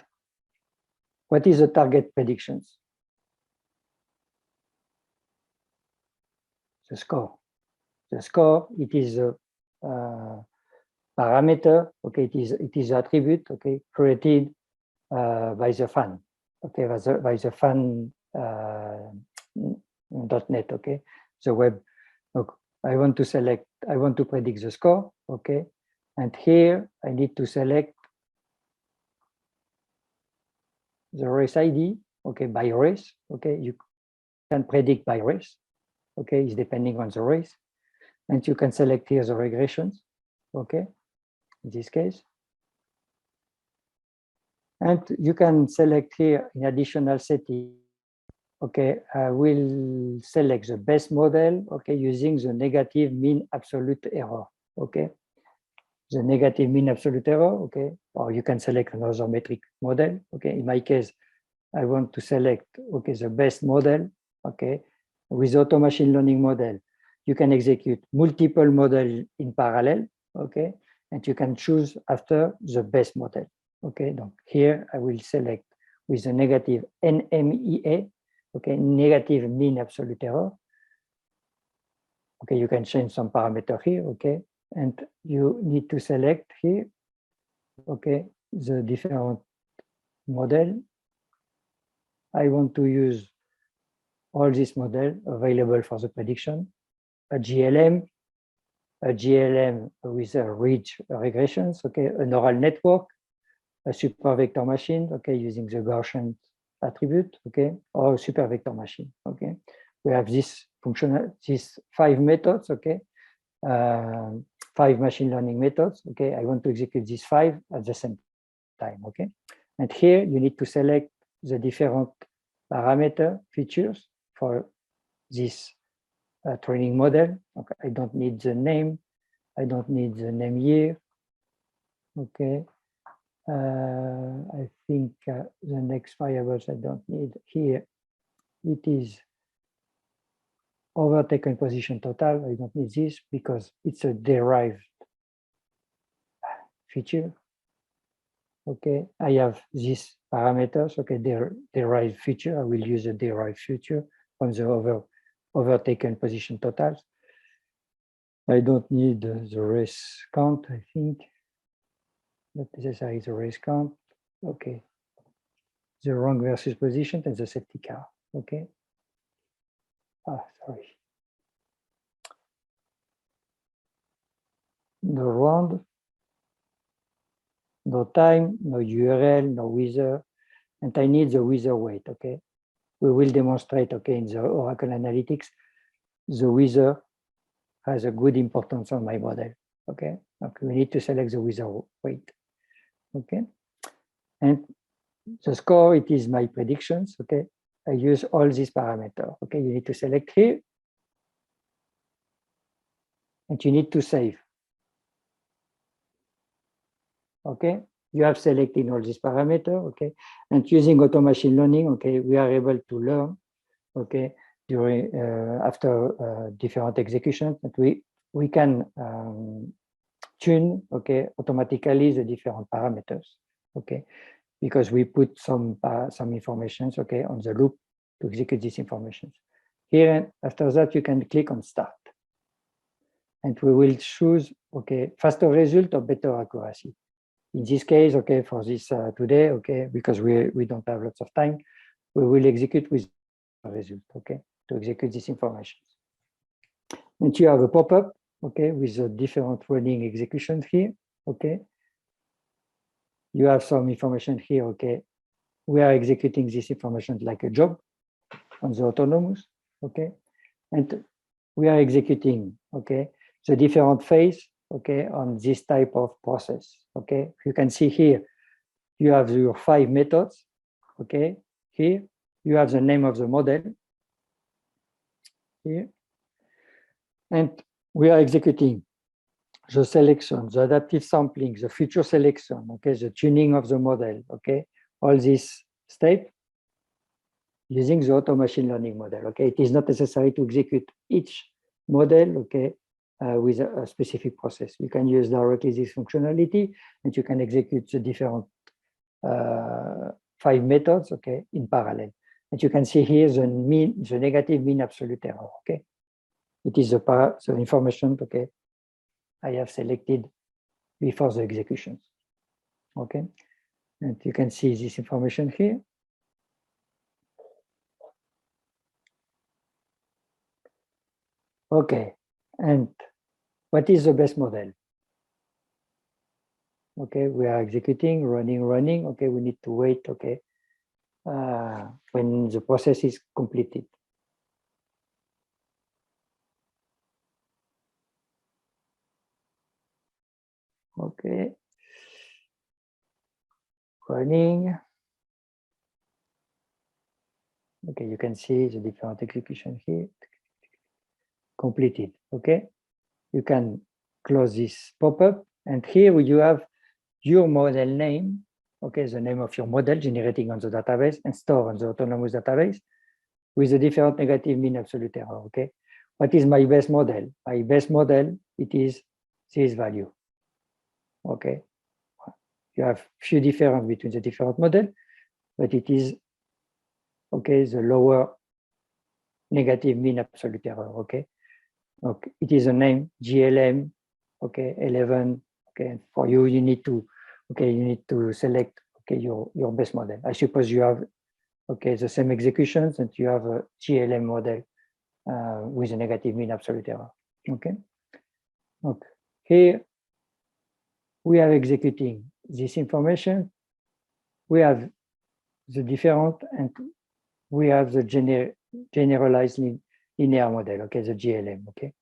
what is the target predictions? The score. The score, it is a parameter, okay, it is attribute, okay, created by the fan, okay, by the fan .net, okay, the web. Look, I want to predict the score, okay, and here I need to select the race ID, okay, by race, okay, you can predict by race, okay, it's depending on the race, and you can select here the regressions, okay, in this case. And you can select here in additional setting, okay, I will select the best model, okay, using the negative mean absolute error, okay. The negative mean absolute error, okay, or you can select another metric model, okay. In my case, I want to select, okay, the best model, okay. With auto machine learning model, you can execute multiple models in parallel, okay, and you can choose after the best model, okay. Donc here I will select with the negative NMEA, okay, negative mean absolute error, Okay, you can change some parameter here, okay? And you need to select here, okay, the different model. I want to use all this model available for the prediction, a GLM with a ridge regressions, okay, a neural network, a super vector machine, okay, using the Gaussian attribute, okay, or a super vector machine, okay. We have this functional, these 5 methods, okay, 5 machine learning methods, okay. I want to execute these 5 at the same time, okay. And here you need to select the different parameter features for this training model. Okay, I don't need the name. I don't need the name year. Okay. I think the next variables I don't need here. It is overtaken position total. I don't need this because it's a derived feature. Okay, I have these parameters. Okay, derived feature. I will use a derived feature from the overtaken position totals. I don't need the race count, I think. Not necessary the race count. Okay. The wrong versus position and the safety car. Okay. Sorry. No round, no time, no URL, no wither, and I need the wither weight. Okay. We will demonstrate, okay, in the Oracle Analytics, the wither has a good importance on my model. Okay. Okay. We need to select the wither weight. Okay. And the score, it is my predictions. Okay. I use all these parameters. Okay. You need to select here. And you need to save. Okay. You have selected all these parameters. Okay. And using auto machine learning, okay, we are able to learn, okay, during after different executions, that we can tune, okay, automatically the different parameters. Okay. Because we put some information, okay, on the loop to execute these information. Here, after that, you can click on start. And we will choose, okay, faster result or better accuracy. In this case, okay, for this today, okay, because we don't have lots of time, we will execute with the result, okay, to execute this information. And you have a pop-up, okay, with the different running executions here, okay. You have some information here, okay. We are executing this information like a job on the autonomous, okay. And we are executing, okay, the different phase, okay, on this type of process, okay. You can see here, you have your 5 methods, okay. Here, you have the name of the model, here. And we are executing the selection, the adaptive sampling, the feature selection, okay, the tuning of the model, okay, all these steps using the auto machine learning model, okay. It is not necessary to execute each model, okay, with a specific process. You can use directly this functionality and you can execute the different 5 methods, okay, in parallel. And you can see here the negative mean absolute error, okay. It is the information, okay, I have selected before the executions, okay. And you can see this information here. Okay, and what is the best model? Okay, we are executing, running, okay, we need to wait, okay, when the process is completed. Okay, running. Okay, you can see the different execution here. Completed, okay. You can close this pop-up, and here you have your model name, okay, the name of your model generating on the database and store on the autonomous database with a different negative mean absolute error, okay. What is my best model? My best model, it is this value, okay. You have few difference between the different model, but it is, okay, the lower negative mean absolute error, okay. Okay, it is a name, GLM, okay, 11. Okay, and for you, you need to select, okay, your best model. I suppose you have, okay, the same executions and you have a GLM model with a negative mean absolute error. Okay. Okay. Here we are executing this information. We have the different and we have the generalized linear model. Okay, the GLM. Okay,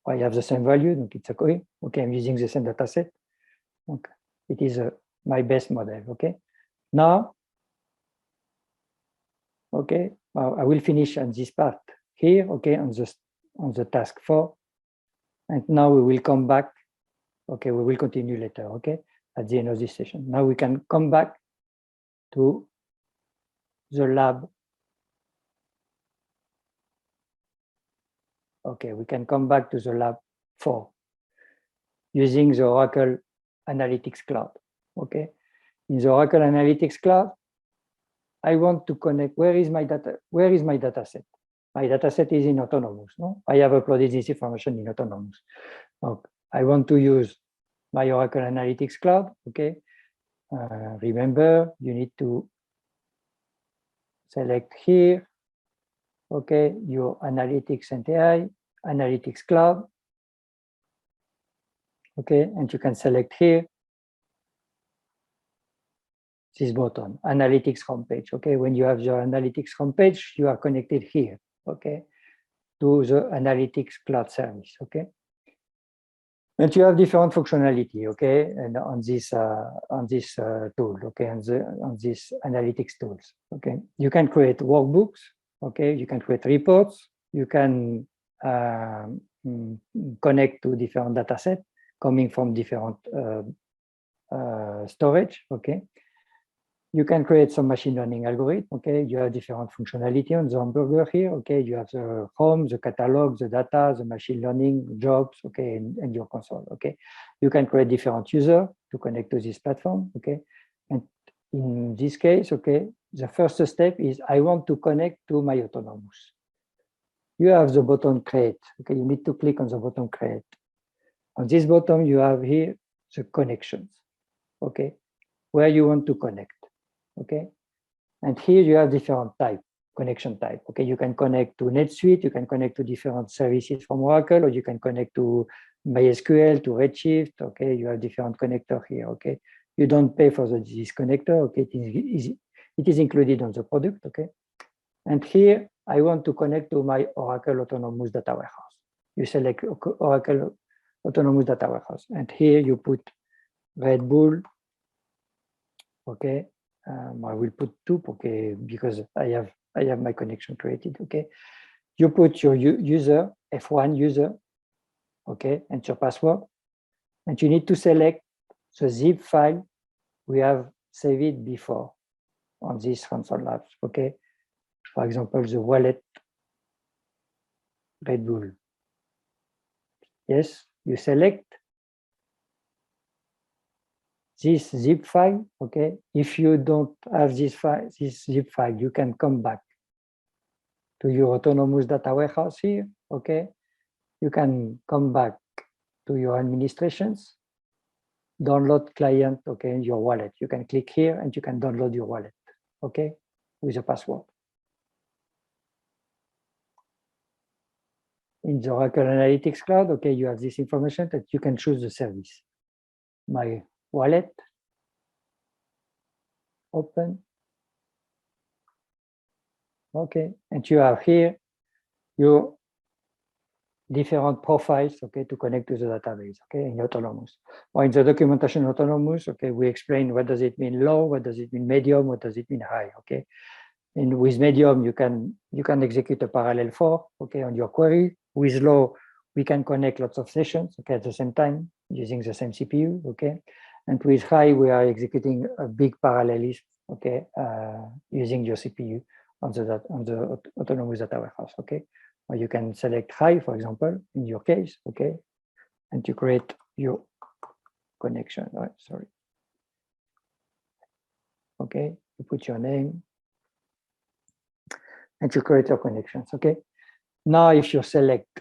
I have the same value. Donc it's okay. Okay, I'm using the same data set. Okay, it is my best model. Okay, now. Okay, I will finish on this part here. Okay, on the task 4, and now we will come back. Okay, we will continue later. Okay, at the end of this session. Now we can come back to the lab. Okay, we can come back to the lab 4 using the Oracle Analytics Cloud. Okay, in the Oracle Analytics Cloud, I want to connect. Where is my data? Where is my data set? My data set is in Autonomous. No, I have uploaded this information in Autonomous. Okay. I want to use my Oracle Analytics Cloud. Okay, remember you need to select here. Okay, your Analytics and AI, Analytics Cloud. Okay, and you can select here this button, Analytics homepage. Okay, when you have your Analytics homepage, you are connected here. Okay, to the Analytics Cloud service. Okay, and you have different functionality. Okay, and on this tool. Okay, on this Analytics tools. Okay, you can create workbooks. Okay, you can create reports. You can connect to different data sets coming from different storage. Okay. You can create some machine learning algorithm. Okay, you have different functionality on the hamburger here. Okay, you have the home, the catalog, the data, the machine learning jobs. Okay, and your console. Okay, you can create different users to connect to this platform. Okay, and in this case, okay, the first step is I want to connect to my Autonomous. You have the button create. Okay, you need to click on the button create. On this button, you have here the connections. Okay, where you want to connect. Okay, and here you have different connection type. Okay, you can connect to NetSuite, you can connect to different services from Oracle, or you can connect to MySQL, to Redshift. Okay, you have different connector here. Okay, you don't pay for this connector. Okay, it is included on the product. Okay, and here I want to connect to my Oracle Autonomous Data Warehouse. You select Oracle Autonomous Data Warehouse, and here you put Red Bull. Okay. I will put 2, okay, because I have my connection created. Okay, you put your user F1 user, okay, and your password, and you need to select the zip file we have saved it before on this console labs. Okay, for example, the wallet Red Bull. Yes, you select this zip file. Okay, if you don't have this zip file, you can come back to your Autonomous Data Warehouse here. Okay, you can come back to your administrations, download client. Okay, your wallet. You can click here and you can download your wallet. Okay, with a password. In the Oracle Analytics Cloud, okay, you have this information that you can choose the service. My wallet, open. Okay, and you have here your different profiles, okay, to connect to the database, okay, in Autonomous. Or in the documentation Autonomous, okay, we explain what does it mean low, what does it mean medium, what does it mean high, okay. And with medium, you can execute a parallel for, okay, on your query. With low, we can connect lots of sessions, okay, at the same time using the same CPU, okay. And with high, we are executing a big parallelism, okay, using your CPU on the Autonomous Data Warehouse, okay. Or you can select high, for example, in your case, okay, and to create your connection. Right, sorry. Okay, you put your name and you create your connections. Okay. Now, if you select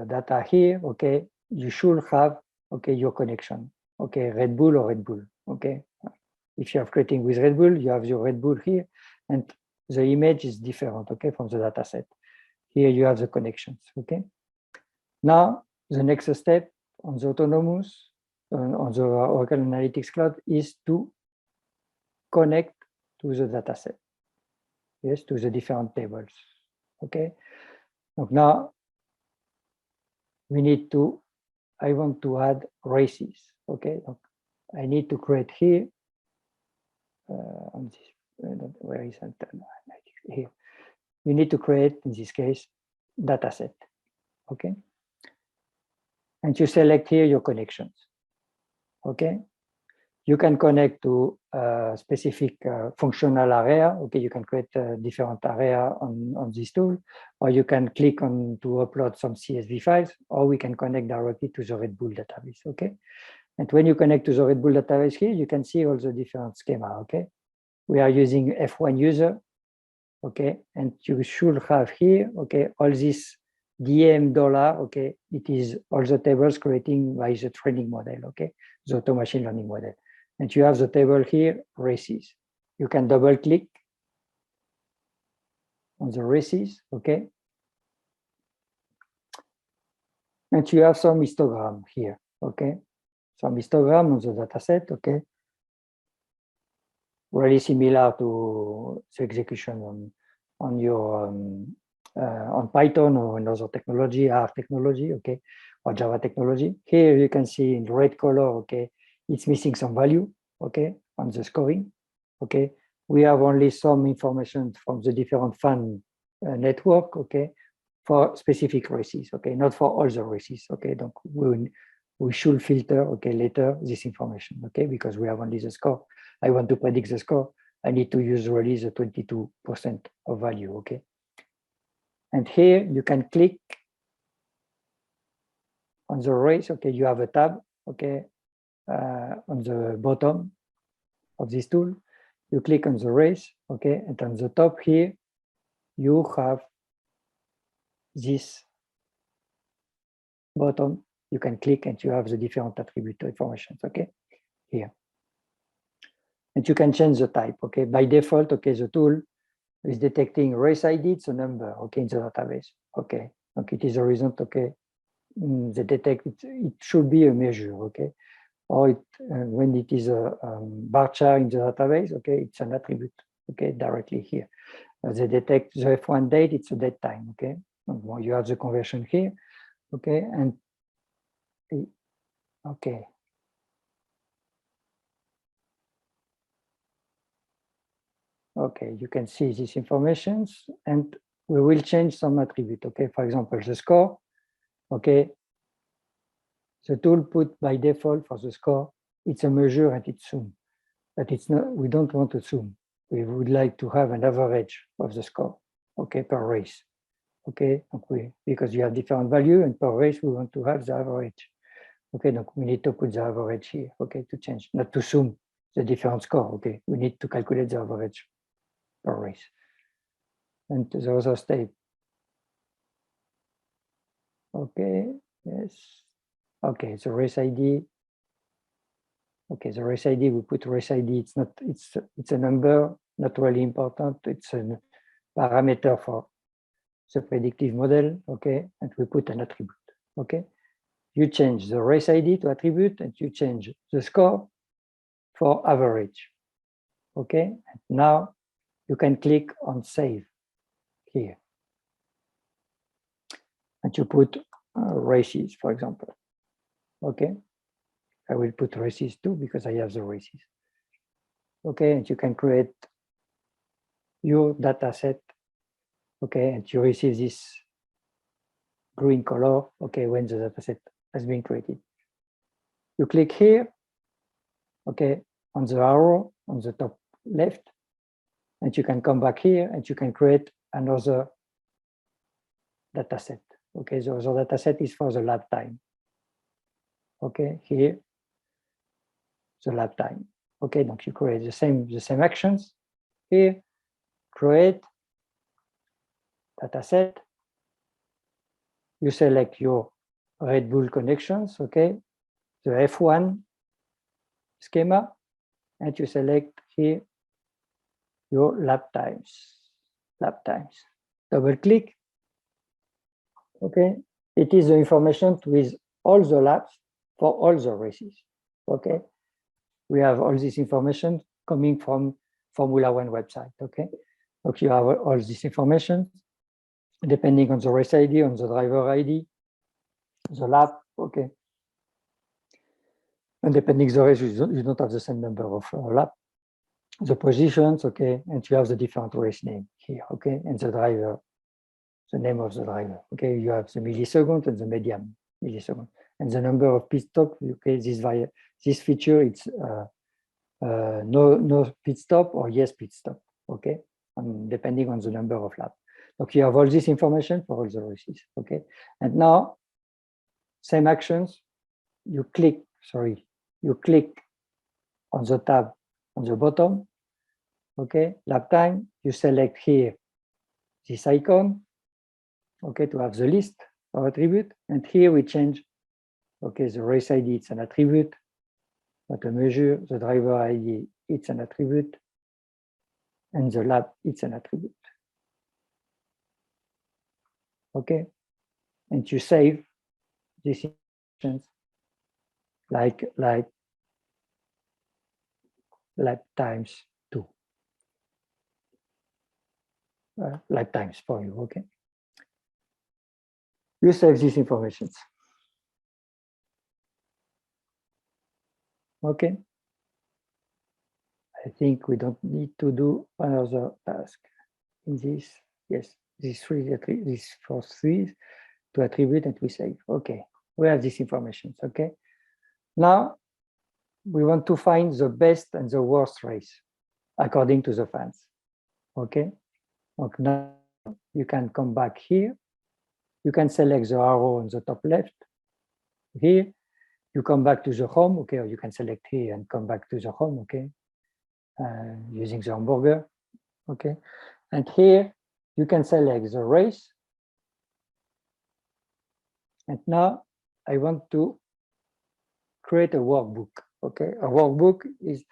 data here, okay, you should have, okay, your connection, okay, Red Bull or Red Bull, okay. If you are creating with Red Bull, you have your Red Bull here, and the image is different, okay, from the data set. Here you have the connections, okay. Now, the next step on the autonomous, on the Oracle Analytics Cloud is to connect to the data set, yes, to the different tables, okay. So now, we need to, I want to add races, okay. I need to create here, on this, where is it? Here. You need to create, in this case, data set, okay? And you select here your connections, okay? You can connect to a specific functional area, okay? You can create a different area on this tool, or you can click on to upload some CSV files, or we can connect directly to the Red Bull database, okay? And when you connect to the Red Bull database here, you can see all the different schema, okay? We are using F1 user, okay? And you should have here, okay, all this DM dollar, okay? It is all the tables creating by the training model, okay? The auto machine learning model. And you have the table here, races. You can double click on the races, okay? And you have some histogram here, okay? Some histogram on the data set, okay? Really similar to the execution on your on Python or another technology, R technology, okay, or Java technology. Here you can see in red color, okay, it's missing some value, okay, on the scoring, okay. We have only some information from the different fan network, okay, for specific races, okay, not for all the races, okay. Donc we should filter, okay, later this information, okay, because we have only the score. I want to predict the score. I need to use really the 22% of value, okay. And here you can click on the race, okay. You have a tab, okay, on the bottom of this tool. You click on the race, okay, and on the top here, you have this button. You can click and you have the different attribute information, okay, here. And you can change the type, okay. By default, okay, the tool is detecting race ID, it's a number, okay, in the database, okay. Okay, it is a result, okay. The detect, it should be a measure, okay. Or it, when it is a bar chart in the database, okay, it's an attribute, okay, directly here. They detect the F1 date, it's a date time, okay. Well, you have the conversion here, okay, and okay. Okay, you can see these informations and we will change some attribute, okay. For example, the score, okay. The tool put by default for the score, it's a measure and it's zoom, but it's not, we don't want to zoom. We would like to have an average of the score, okay, per race, okay, because you have different value and per race we want to have the average, okay. Donc we need to put the average here, okay, to change, not to zoom the different score, okay. We need to calculate the average per race. And the other step, okay, yes. Okay, the race ID. Okay, the race ID, we put race ID. It's not, it's a number, not really important. It's a parameter for the predictive model. Okay, and we put an attribute. Okay, you change the race ID to attribute, and you change the score for average. Okay, and now you can click on save here, and you put races, for example. Okay, I will put races too because I have the races. Okay, and you can create your data set. Okay, and you receive this green color, okay, when the data set has been created. You click here, okay, on the arrow on the top left, and you can come back here and you can create another data set. Okay, the other data set is for the lab time. Okay, here, the lab time. Okay, donc you create the same actions here, create data set, you select your Red Bull connections, okay, the F1 schema, and you select here your lap times. Double click, okay. It is the information with all the laps for all the races, okay. We have all this information coming from Formula One website, okay. Okay, you have all this information depending on the race ID, on the driver ID, the lap, okay. And depending the race, you don't have the same number of lap, the positions, okay, and you have the different race name here, okay, and the driver, the name of the driver, okay. You have the millisecond and the median millisecond, and the number of pit stop, okay. This feature, it's no pit stop or yes pit stop, okay, and depending on the number of laps. Okay, you have all this information for all the races, okay. And now, same actions, you click on the tab on the bottom, okay, lap time, you select here this icon, okay, to have the list of attribute, and here we change, okay, the race ID, it's an attribute, but a measure, the driver ID, it's an attribute, and the lap, it's an attribute. Okay, and you save these actions like lap times 2, lap times for you, okay. You save these informations. Okay. I think we don't need to do another task in this. Yes, these first three to attribute and we save. Okay, we have this information. Okay. Now we want to find the best and the worst race according to the fans. Okay. Okay. Now you can come back here. You can select the arrow on the top left. Here, you come back to the home. Okay, or you can select here and come back to the home. Okay. Using the hamburger, okay, and here you can select the race. And now I want to create a workbook. Okay, a workbook is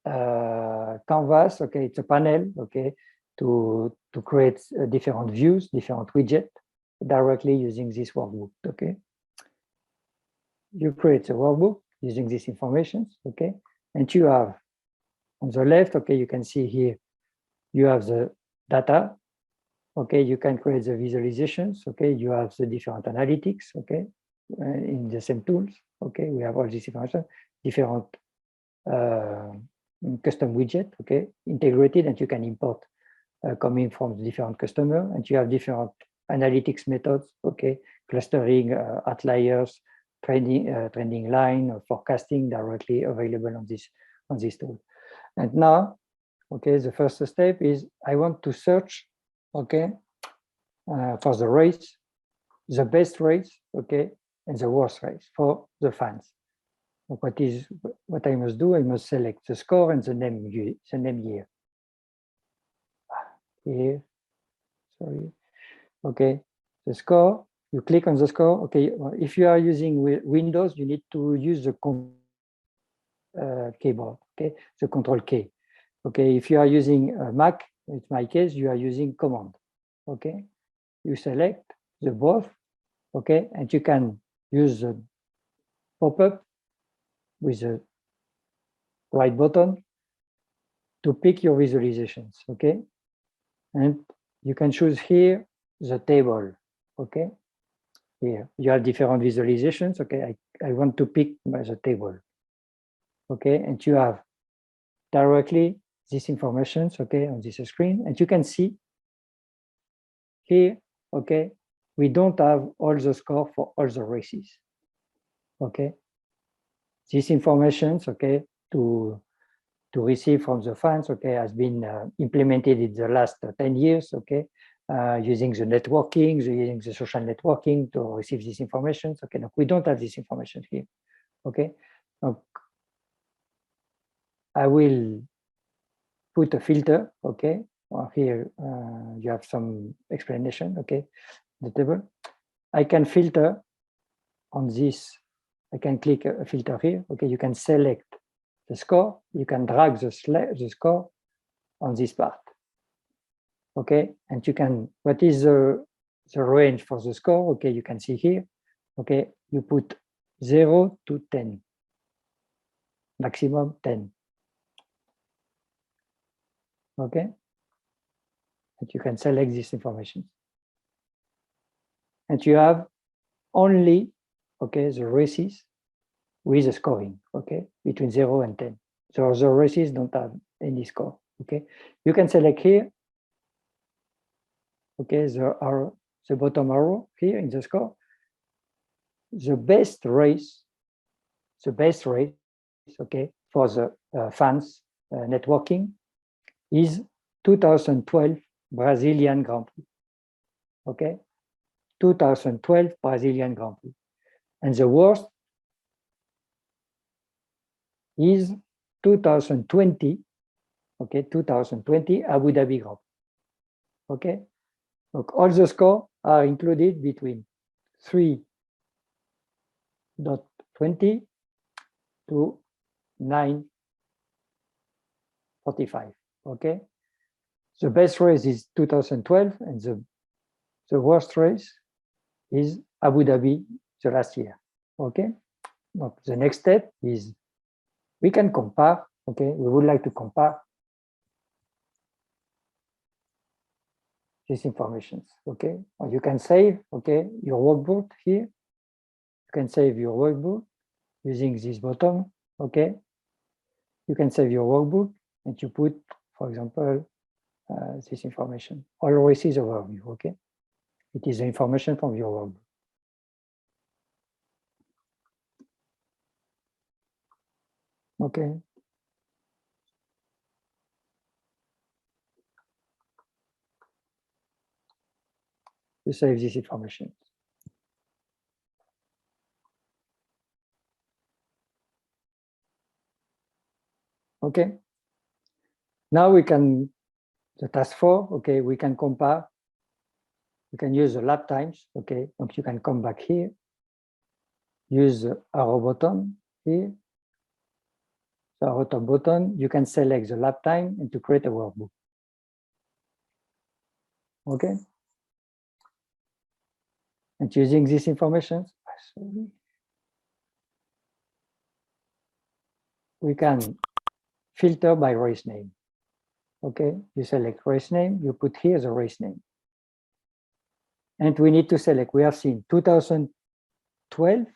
a canvas. Okay, it's a panel. Okay, to create different views, different widgets directly using this workbook. Okay, you create a workbook using these informations. Okay, and you have on the left, okay, you can see here, you have the data, okay, you can create the visualizations, okay, you have the different analytics, okay, in the same tools, okay, we have all this information, different custom widget, okay, integrated, and you can import coming from different customer, and you have different analytics methods, okay, clustering, outliers, trending line, forecasting directly available on this tool. And now, okay, the first step is I want to search, okay, for the race, the best race, okay, and the worst race for the fans. What I must do? I must select the score and the name year. Here, sorry. Okay, the score. You click on the score. Okay, if you are using Windows, you need to use the keyboard, okay, the Control K. Okay, if you are using a Mac, in my case, you are using Command. Okay, you select the both, okay, and you can use the pop-up with the right button to pick your visualizations. Okay, and you can choose here the table. Okay, here you have different visualizations. Okay, I want to pick the table. Okay, and you have directly this information, okay, on this screen, and you can see here, okay, we don't have all the score for all the races. Okay, this information, okay, to receive from the fans, okay, has been implemented in the last 10 years, okay, using the networking, using the social networking to receive this information. Okay, no, we don't have this information here. Okay, I will put a filter. Okay, here you have some explanation. Okay, the table. I can filter on this. I can click a filter here. Okay, you can select the score. You can drag the score on this part. Okay, and you can, what is the range for the score? Okay, you can see here. Okay, you put 0 to 10, maximum 10. Okay, and you can select this information. And you have only, okay, the races with the scoring, okay, between 0 and 10. So the races don't have any score, okay. You can select here, okay, the bottom arrow here in the score, the best race, okay, for the fans networking is 2012 Brazilian Grand Prix, okay, 2012 Brazilian Grand Prix. And the worst is 2020, okay, 2020 Abu Dhabi Grand Prix, okay. Look, all the scores are included between 3.20 to 9.45, okay. The best race is 2012 and the worst race is Abu Dhabi the last year, okay. Look, the next step is we can compare, okay. We would like to compare these informations, okay. Or you can save, okay, your workbook here. You can save your workbook using this button, okay. You can save your workbook and you put, for example, this information, all races overview, okay. It is the information from your workbook. Okay. You save this information. Okay. Now we can, the task 4, okay, we can compare. We can use the lap times, okay. So you can come back here, use the arrow button here. The arrow top button, you can select the lap time and to create a workbook. Okay. And using this information, we can filter by race name. Okay, you select race name, you put here the race name. And we need to select, we have seen 2012,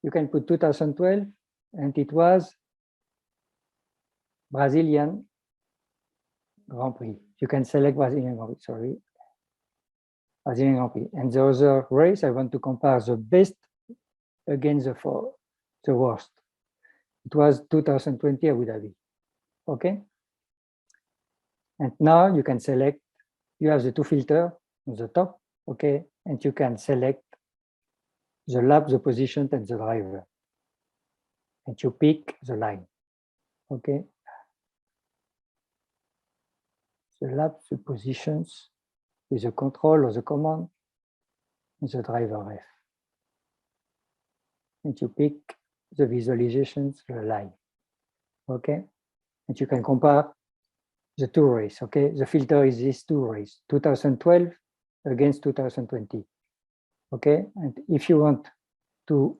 you can put 2012, and it was Brazilian Grand Prix. You can select Brazilian Grand Prix, sorry. Brazilian Grand Prix. And the other race, I want to compare the best against the worst. It was 2020 Abu Dhabi. Okay. And now you can select, you have the two filters on the top, okay, and you can select the lap, the position, and the driver. And you pick the line, okay. The lap, the positions with the control or the command, and the driver ref. And you pick the visualizations, the line, okay. And you can compare the two races, okay. The filter is these two races, 2012 against 2020, okay. And if you want to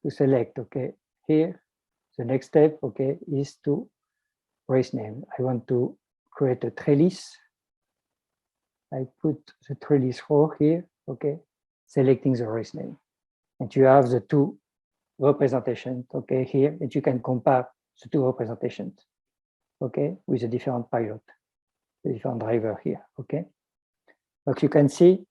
select, okay, here, the next step, okay, is to race name. I want to create a trellis. I put the trellis row here, okay, selecting the race name. And you have the two representations, okay, here, and you can compare the two representations, okay, with a different pilot, the different driver here, okay. But you can see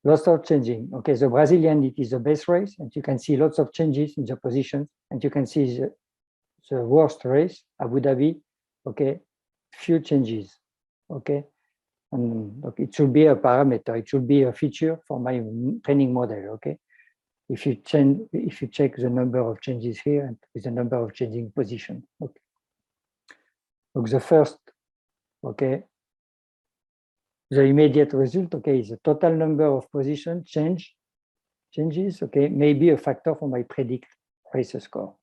lots of changing, okay. The Brazilian, it is the best race, and you can see lots of changes in the positions, and you can see the worst race, Abu Dhabi, okay, few changes, okay. And it should be a parameter, it should be a feature for my training model, okay. If you check the number of changes here and with the number of changing position, okay. Look, the first, okay, the immediate result, okay, is the total number of position changes, okay, may be a factor for my predict race score,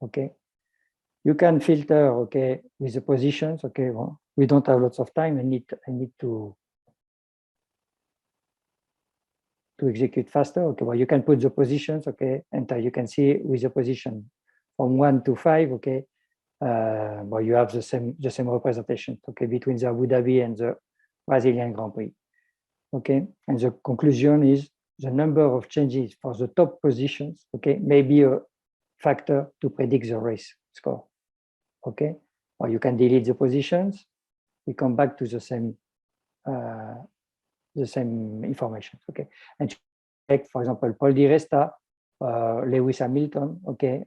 okay. You can filter, okay, with the positions, okay. Well, we don't have lots of time. I need to execute faster. Okay, well, you can put the positions, okay, and you can see with the position from 1 to 5, okay. Well, you have the same representation, okay, between the Abu Dhabi and the Brazilian Grand Prix, okay. And the conclusion is the number of changes for the top positions, okay, may be a factor to predict the race score, okay. Or you can delete the positions. We come back to the same information, okay. And check, for example, Paul Di Resta, Lewis Hamilton, okay.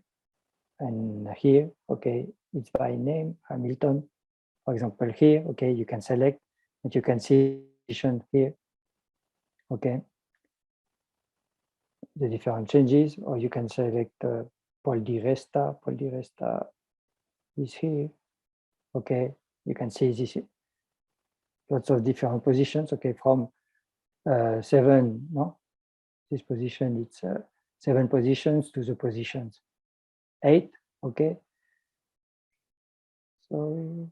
And here, okay, it's by name, Hamilton. For example, here, okay, you can select and you can see here, okay, the different changes, or you can select Paul Di Resta. Paul Di Resta is here, okay. You can see this lots of different positions, okay, from 7, no, this position, it's 7 positions to the positions 8, okay. Sorry.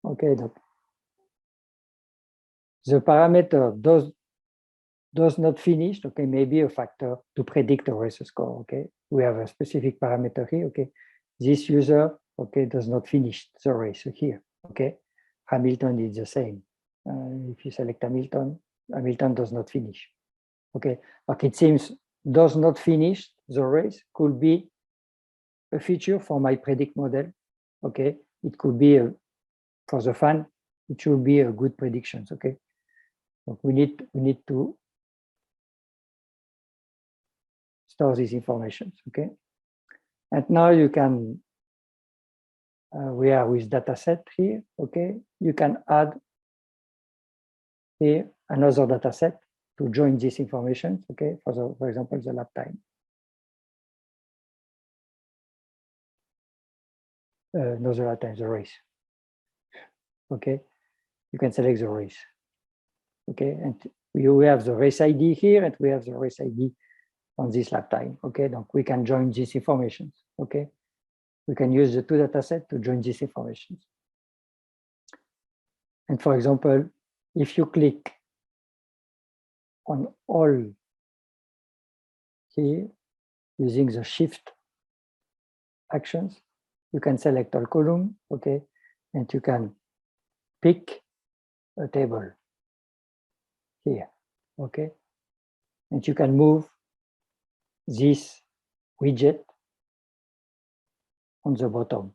Okay, the parameter does not finish, okay, may be a factor to predict a race score, okay. We have a specific parameter here, okay. This user, okay, does not finish the race here, okay. Hamilton is the same. If you select Hamilton, Hamilton does not finish, okay. But it seems does not finish the race could be a feature for my predict model, okay. It could be for the fan, it should be a good predictions, okay. So we need to store these informations, okay. And now you can, we are with data set here, okay. You can add here another data set to join this information, okay, for example, the lap time. No, the lap time, the race, okay. You can select the race, okay, and we have the race ID here, and we have the race ID on this lap time, okay. So we can join these informations, okay. We can use the 2 data sets to join these informations. And for example, if you click on all here using the shift actions, you can select all column, okay, and you can pick a table here, okay, and you can move this widget on the bottom,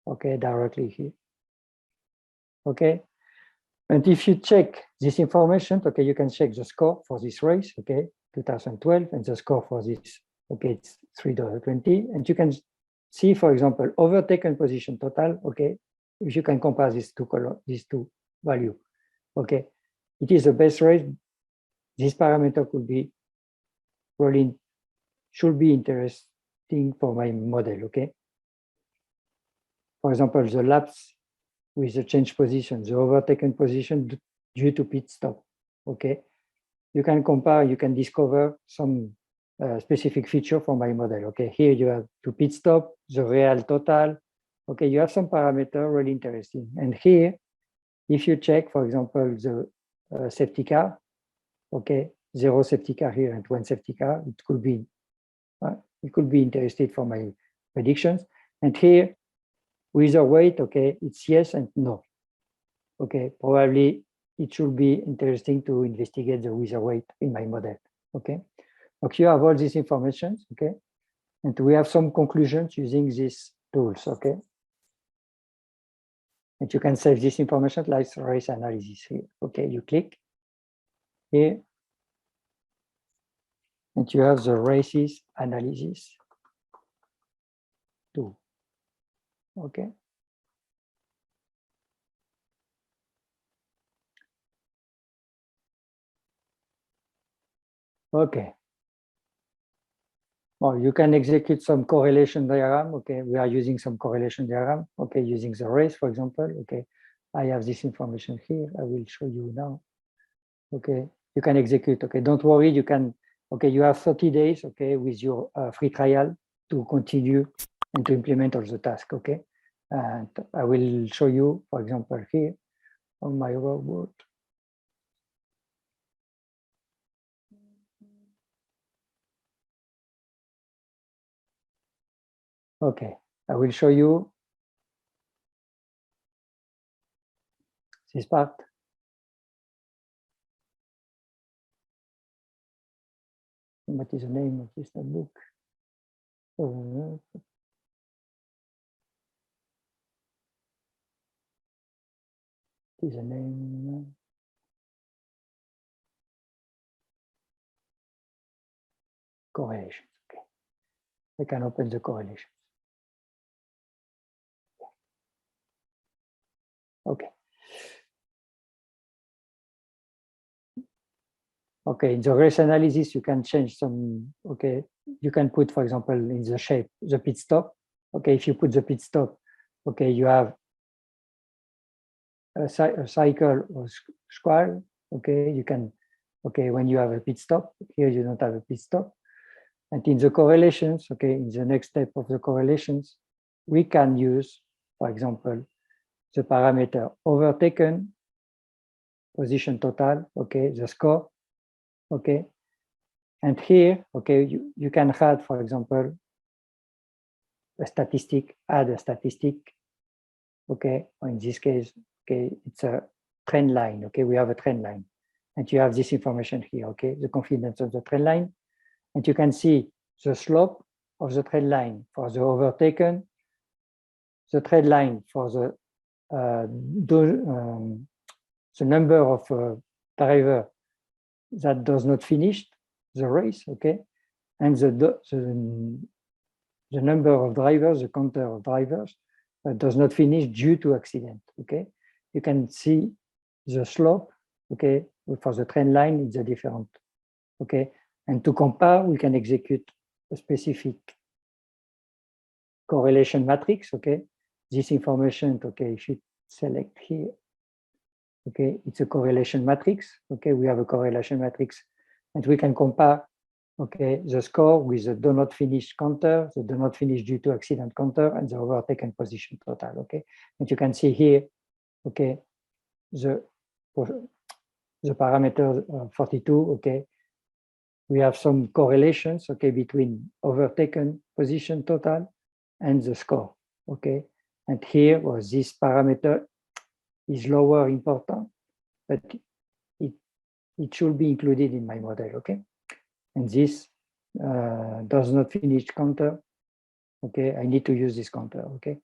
okay, directly here, okay. And if you check this information, okay, you can check the score for this race, okay, 2012, and the score for this, okay, it's $3.20, and you can see, for example, overtaken position total, okay, if you can compare these two value, okay, it is the best race. This parameter could be really should be interesting for my model, okay. For example, the laps with the change position, the overtaken position due to pit stop, okay. You can compare, you can discover some specific feature for my model, okay. Here you have to pit stop, the real total, okay. You have some parameter really interesting. And here, if you check, for example, the safety car, okay, 0 safety car here and 1 safety car, it could be interested for my predictions. And here, with a weight, okay, it's yes and no. Okay, probably it should be interesting to investigate the wither weight in my model. Okay, okay, you have all these information, okay, and we have some conclusions using these tools, okay. And you can save this information like race analysis here. Okay, you click here, and you have the races analysis tool. Okay. Okay. Well, you can execute some correlation diagram. Okay, we are using some correlation diagram. Okay, using the race, for example. Okay, I have this information here. I will show you now. Okay, you can execute. Okay, don't worry. You can. Okay, you have 30 days. Okay, with your free trial to continue and to implement all the tasks. Okay, and I will show you, for example, here on my robot. Okay, I will show you this part. What is the name of this notebook? Is the name? Correlations. Okay, I can open the correlations. Okay. Okay, in the race analysis, you can change some. Okay, you can put, for example, in the shape, the pit stop. Okay, if you put the pit stop, okay, you have a cycle or square. Okay, you can. Okay, when you have a pit stop, here you don't have a pit stop. And in the correlations, okay, in the next step of the correlations, we can use, for example, the parameter overtaken, position total, okay, the score, okay. And here, okay, you can add, for example, a statistic, add a statistic, okay, or in this case, okay, it's a trend line, okay, we have a trend line. And you have this information here, okay, the confidence of the trend line. And you can see the slope of the trend line for the overtaken, the trend line for the number of drivers that does not finish the race, okay, and the number of drivers, the counter of drivers that does not finish due to accident, okay. You can see the slope, okay, for the trend line, it's a different, okay. And to compare, we can execute a specific correlation matrix, okay. This information, okay, if you select here, okay, it's a correlation matrix, okay. We have a correlation matrix, and we can compare, okay, the score with the do not finish counter, the do not finish due to accident counter, and the overtaken position total, okay. And you can see here, okay, the parameter 42, okay. We have some correlations, okay, between overtaken position total and the score, okay. And here was this parameter is lower important, but it should be included in my model, okay. And this does not finish counter, okay. I need to use this counter, okay.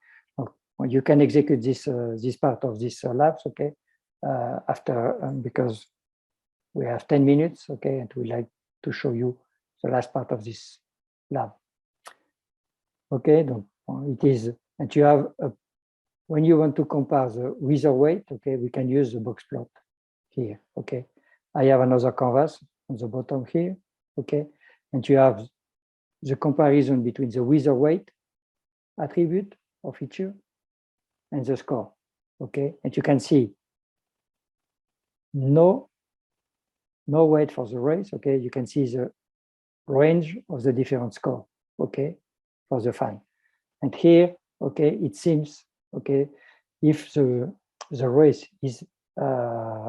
You can execute this this part of this labs, okay, after because we have 10 minutes, okay, and we like to show you the last part of this lab. Okay, donc it is, and you have when you want to compare the wither weight, okay, we can use the box plot here, okay. I have another canvas on the bottom here, okay, and you have the comparison between the wither weight attribute or feature and the score, okay, and you can see no weight for the race, okay. You can see the range of the different score, okay, for the fan. And here, okay, it seems, okay, if the race is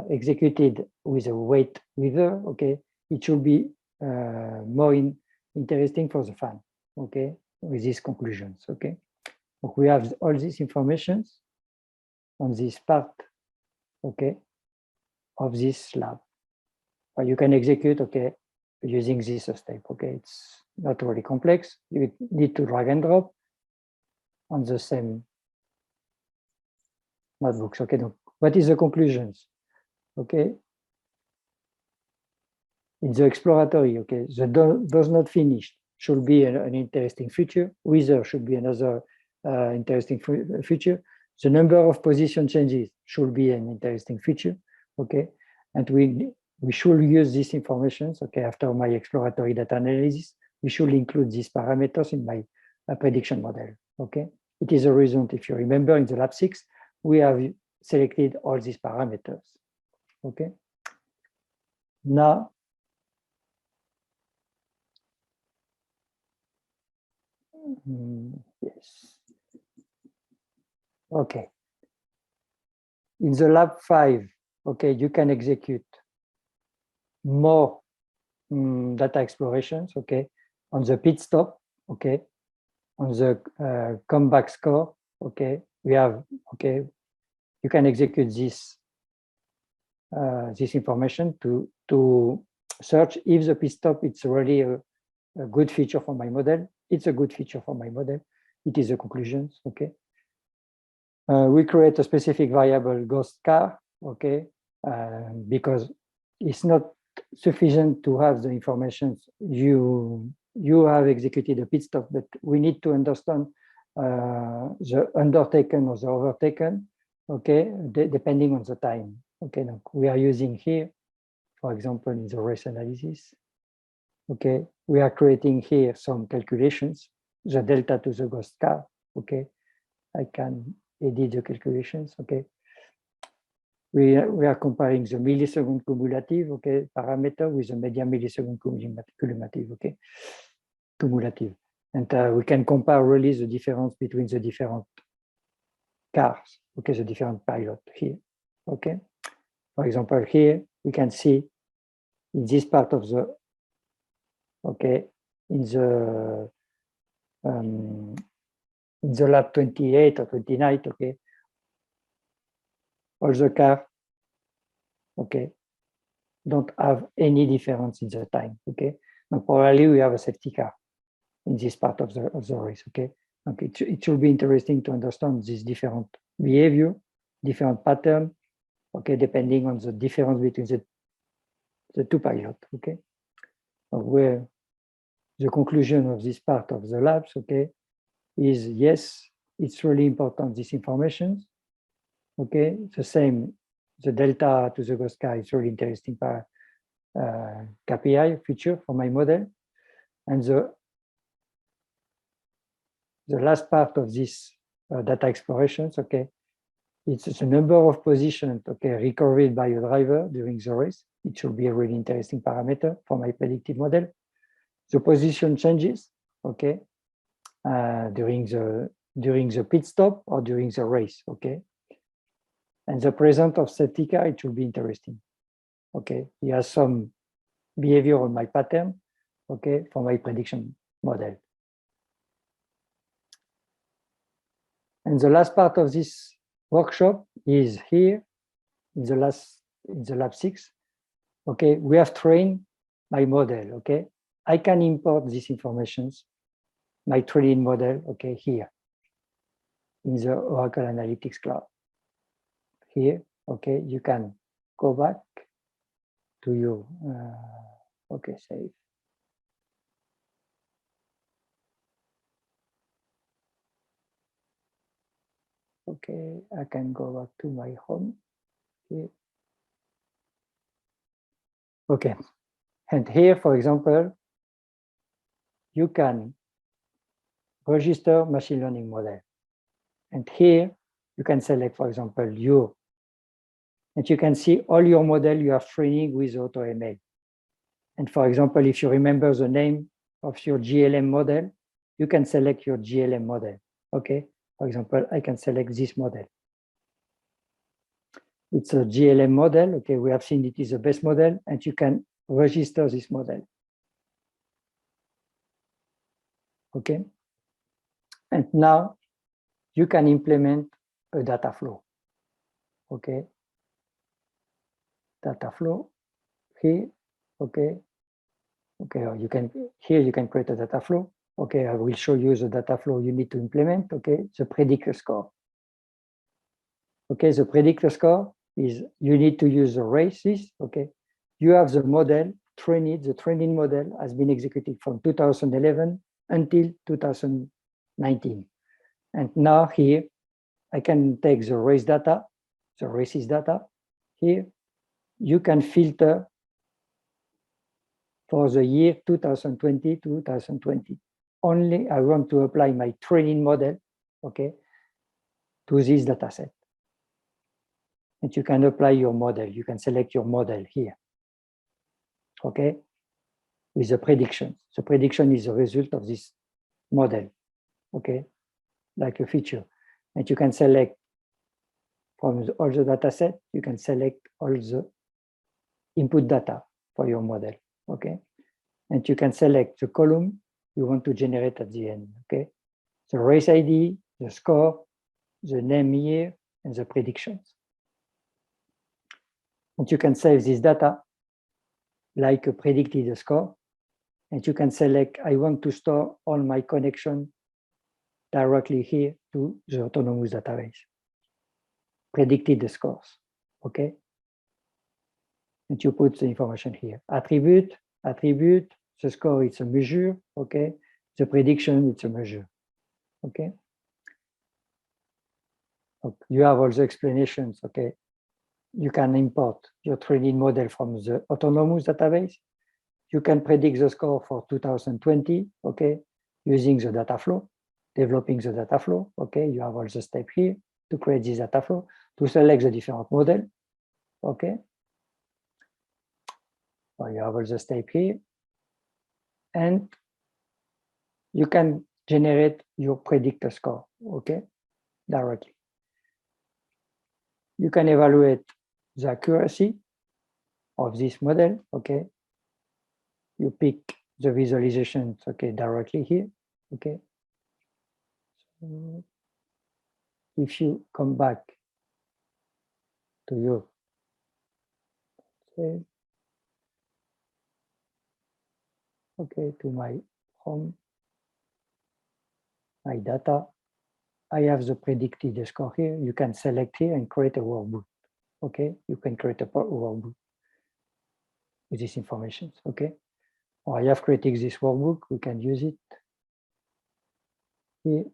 executed with a weight wither, okay, it should be more interesting for the fan, okay, with these conclusions, okay. We have all these informations on this part, okay, of this lab. You can execute, okay, using this step, okay. It's not really complex. You need to drag and drop on the same notebooks, okay. What is the conclusions, okay? In the exploratory, okay, the does not finish should be an interesting feature. Wither should be another interesting feature. The number of position changes should be an interesting feature, okay. And we should use these informations, okay, after my exploratory data analysis we should include these parameters in my prediction model. Okay, it is a result. If you remember, in the lab 6, we have selected all these parameters. Okay, now yes. Okay. In the lab 5, okay, you can execute more data explorations, okay, on the pit stop, okay, on the comeback score, okay, we have, okay, you can execute this information to search if the pit stop it's really a good feature for my model. It's a good feature for my model. It is the conclusions, okay. We create a specific variable ghost car, okay, because it's not sufficient to have the information you have executed a pit stop, but we need to understand the undertaken or the overtaken, okay, depending on the time. Okay, now we are using here, for example, in the race analysis, okay, we are creating here some calculations, the delta to the ghost car, okay, I can edit the calculations, okay. We are comparing the millisecond cumulative, okay, parameter with the median millisecond cumulative, okay, cumulative. And we can compare really the difference between the different cars, okay, the different pilot here, okay. For example, here we can see in this part of the, okay, in the lab 28 or 29, okay, all the cars, okay, don't have any difference in the time, okay. And probably we have a safety car in this part of the race, okay. Okay, it should be interesting to understand this different behavior, different pattern, okay, depending on the difference between the two pilots, okay. Where the conclusion of this part of the labs, okay, is yes, it's really important, this information, okay. The same, the delta to the ghost car is really interesting KPI feature for my model. And the last part of this data explorations, okay, it's the number of positions, okay, recovered by a driver during the race. It should be a really interesting parameter for my predictive model. The position changes, okay, during the pit stop or during the race, okay. And the presence of safety car, it should be interesting, okay. He has some behavior on my pattern, okay, for my prediction model. And the last part of this workshop is here in the lab 6. Okay, we have trained my model. Okay, I can import these informations, my training model. Okay, here in the Oracle Analytics Cloud. Here, okay, you can go back to your okay, save. Okay, I can go back to my home here. Okay, and here, for example, you can register machine learning model. And here you can select, for example, and you can see all your model you are training with AutoML. And for example, if you remember the name of your GLM model, you can select your GLM model. Okay, for example, I can select this model. It's a GLM model. Okay, we have seen it is the best model, and you can register this model. Okay, and now you can implement a data flow. Okay, data flow here. Okay, okay, or you can here you can create a data flow. Okay, I will show you the data flow you need to implement. Okay, the predictor score. Okay, the predictor score is you need to use the races. Okay, you have the model trained. The training model has been executed from 2011 until 2019. And now here, I can take the race data, the races data. Here, you can filter for the year 2020. Only I want to apply my training model, okay, to this data set. And you can apply your model. You can select your model here, okay, with the prediction. The prediction is a result of this model, okay, like a feature. And you can select from all the data set, you can select all the input data for your model, okay? And you can select the column you want to generate at the end, okay? The race ID, the score, the name year, and the predictions. And you can save this data like a predicted score. And you can select, I want to store all my connection directly here to the autonomous database. Predicted scores, okay? And you put the information here. Attribute, the score it's a measure, okay? The prediction it's a measure, okay? You have all the explanations, okay? You can import your training model from the autonomous database. You can predict the score for 2020, okay? Using the data flow, developing the data flow, okay? You have all the steps here to create this data flow, to select the different model, okay? So you have all the steps here. And you can generate your predictor score, okay? Directly. You can evaluate the accuracy of this model, okay? You pick the visualizations, okay, directly here, okay? So if you come back to your, okay, to my home, my data, I have the predicted score here. You can select here and create a workbook, okay? You can create a workbook with this information, okay? Or I have created this workbook, we can use it here.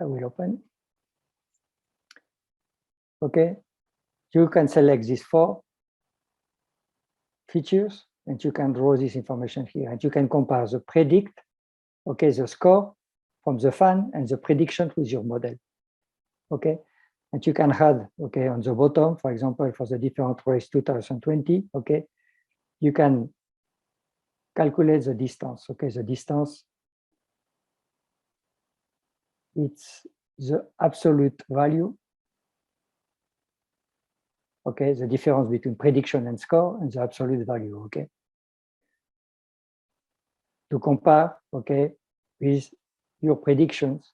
I will open. Okay, you can select these 4 features and you can draw this information here and you can compare the predict, okay, the score from the fan and the prediction with your model, okay? And you can add, okay, on the bottom, for example, for the different race 2020, okay, you can calculate the distance, okay, the distance, it's the absolute value, okay, the difference between prediction and score and the absolute value, okay? To compare, okay, with your predictions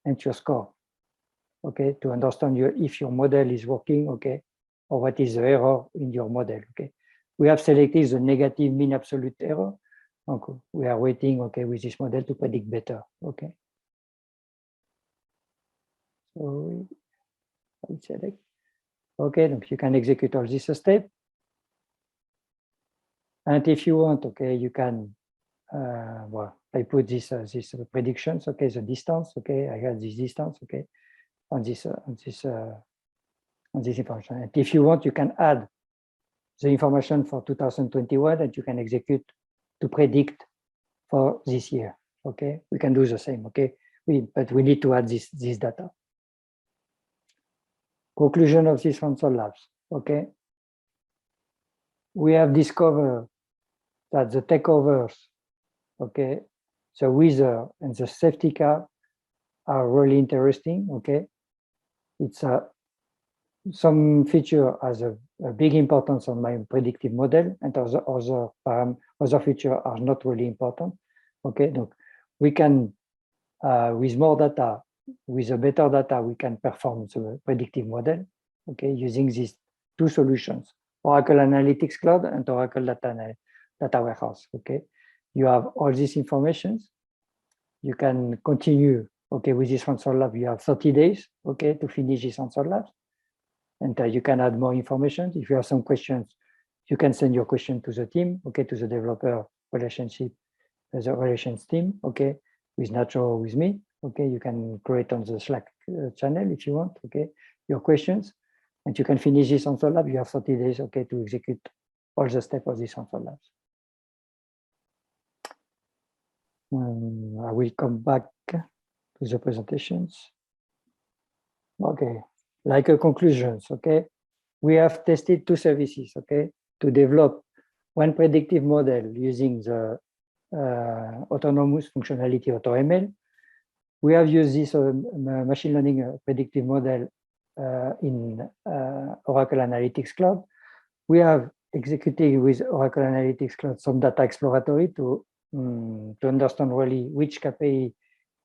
and your score, okay, to understand if your model is working, okay, or what is the error in your model, okay. We have selected the negative mean absolute error. Okay. We are waiting, okay, with this model to predict better, okay. So we select, okay, so you can execute all this step. And if you want, okay, you can, well, I put this predictions, okay, the distance, okay, I have this distance, okay, on this information. And if you want, you can add the information for 2021 and you can execute to predict for this year, okay? We can do the same, okay? But we need to add this data. Conclusion of this Ronsol Labs, okay? We have discovered that the takeovers, okay, the weather and the safety car are really interesting, okay? It's some feature has a big importance on my predictive model and other features are not really important, okay? Donc, we can, with more data, with a better data, we can perform the predictive model, okay, using these 2 solutions, Oracle Analytics Cloud and Oracle Data Warehouse, okay? You have all these informations. You can continue, okay, with this Ronsol Lab. You have 30 days, okay, to finish this Ronsol Lab. And you can add more information. If you have some questions, you can send your question to the team, okay, to the developer relationship, the relations team, okay, with Nacho or with me, okay. You can create on the Slack channel if you want, okay, your questions, and you can finish this Ronsol Lab. You have 30 days, okay, to execute all the steps of this Hands-on Labs. I will come back to the presentations. Okay, like a conclusions, okay? We have tested 2 services, okay, to develop one predictive model using the autonomous functionality AutoML. We have used this machine learning predictive model in Oracle Analytics Cloud. We have executed with Oracle Analytics Cloud some data exploratory to understand really which KPI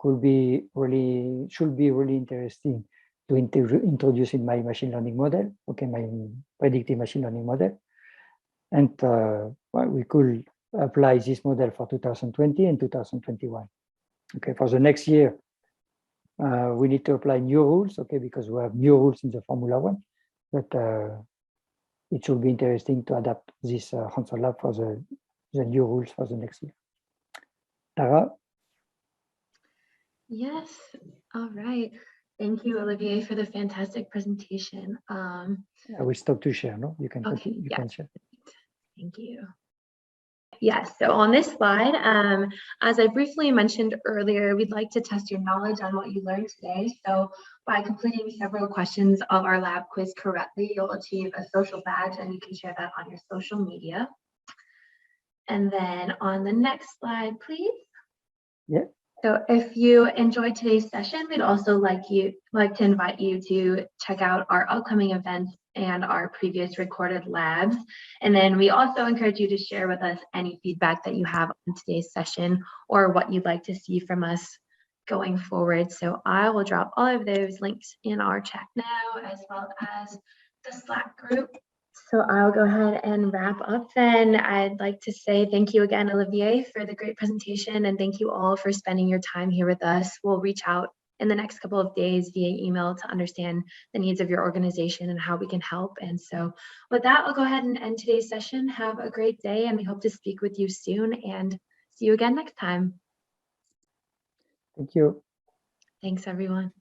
should be really interesting to introduce in my machine learning model, okay, my predictive machine learning model. And we could apply this model for 2020 and 2021. Okay, for the next year, we need to apply new rules, okay, because we have new rules in the Formula One, but it should be interesting to adapt this Hands-on Lab for the new rules for the next year. Tara? Yes, all right. Thank you, Olivier, for the fantastic presentation. I will stop to share, no? You can Okay, continue, you can share. Thank you. Yes, so on this slide, as I briefly mentioned earlier, we'd like to test your knowledge on what you learned today. So by completing several questions of our lab quiz correctly, you'll achieve a social badge and you can share that on your social media. And then on the next slide, please. Yeah. So if you enjoyed today's session, we'd also like to invite you to check out our upcoming events and our previous recorded labs. And then we also encourage you to share with us any feedback that you have on today's session or what you'd like to see from us going forward. So I will drop all of those links in our chat now, as well as the Slack group. So I'll go ahead and wrap up then. I'd like to say thank you again, Olivier, for the great presentation, and thank you all for spending your time here with us. We'll reach out in the next couple of days via email to understand the needs of your organization and how we can help. And so with that, I'll go ahead and end today's session. Have a great day, and we hope to speak with you soon and see you again next time. Thank you. Thanks, everyone.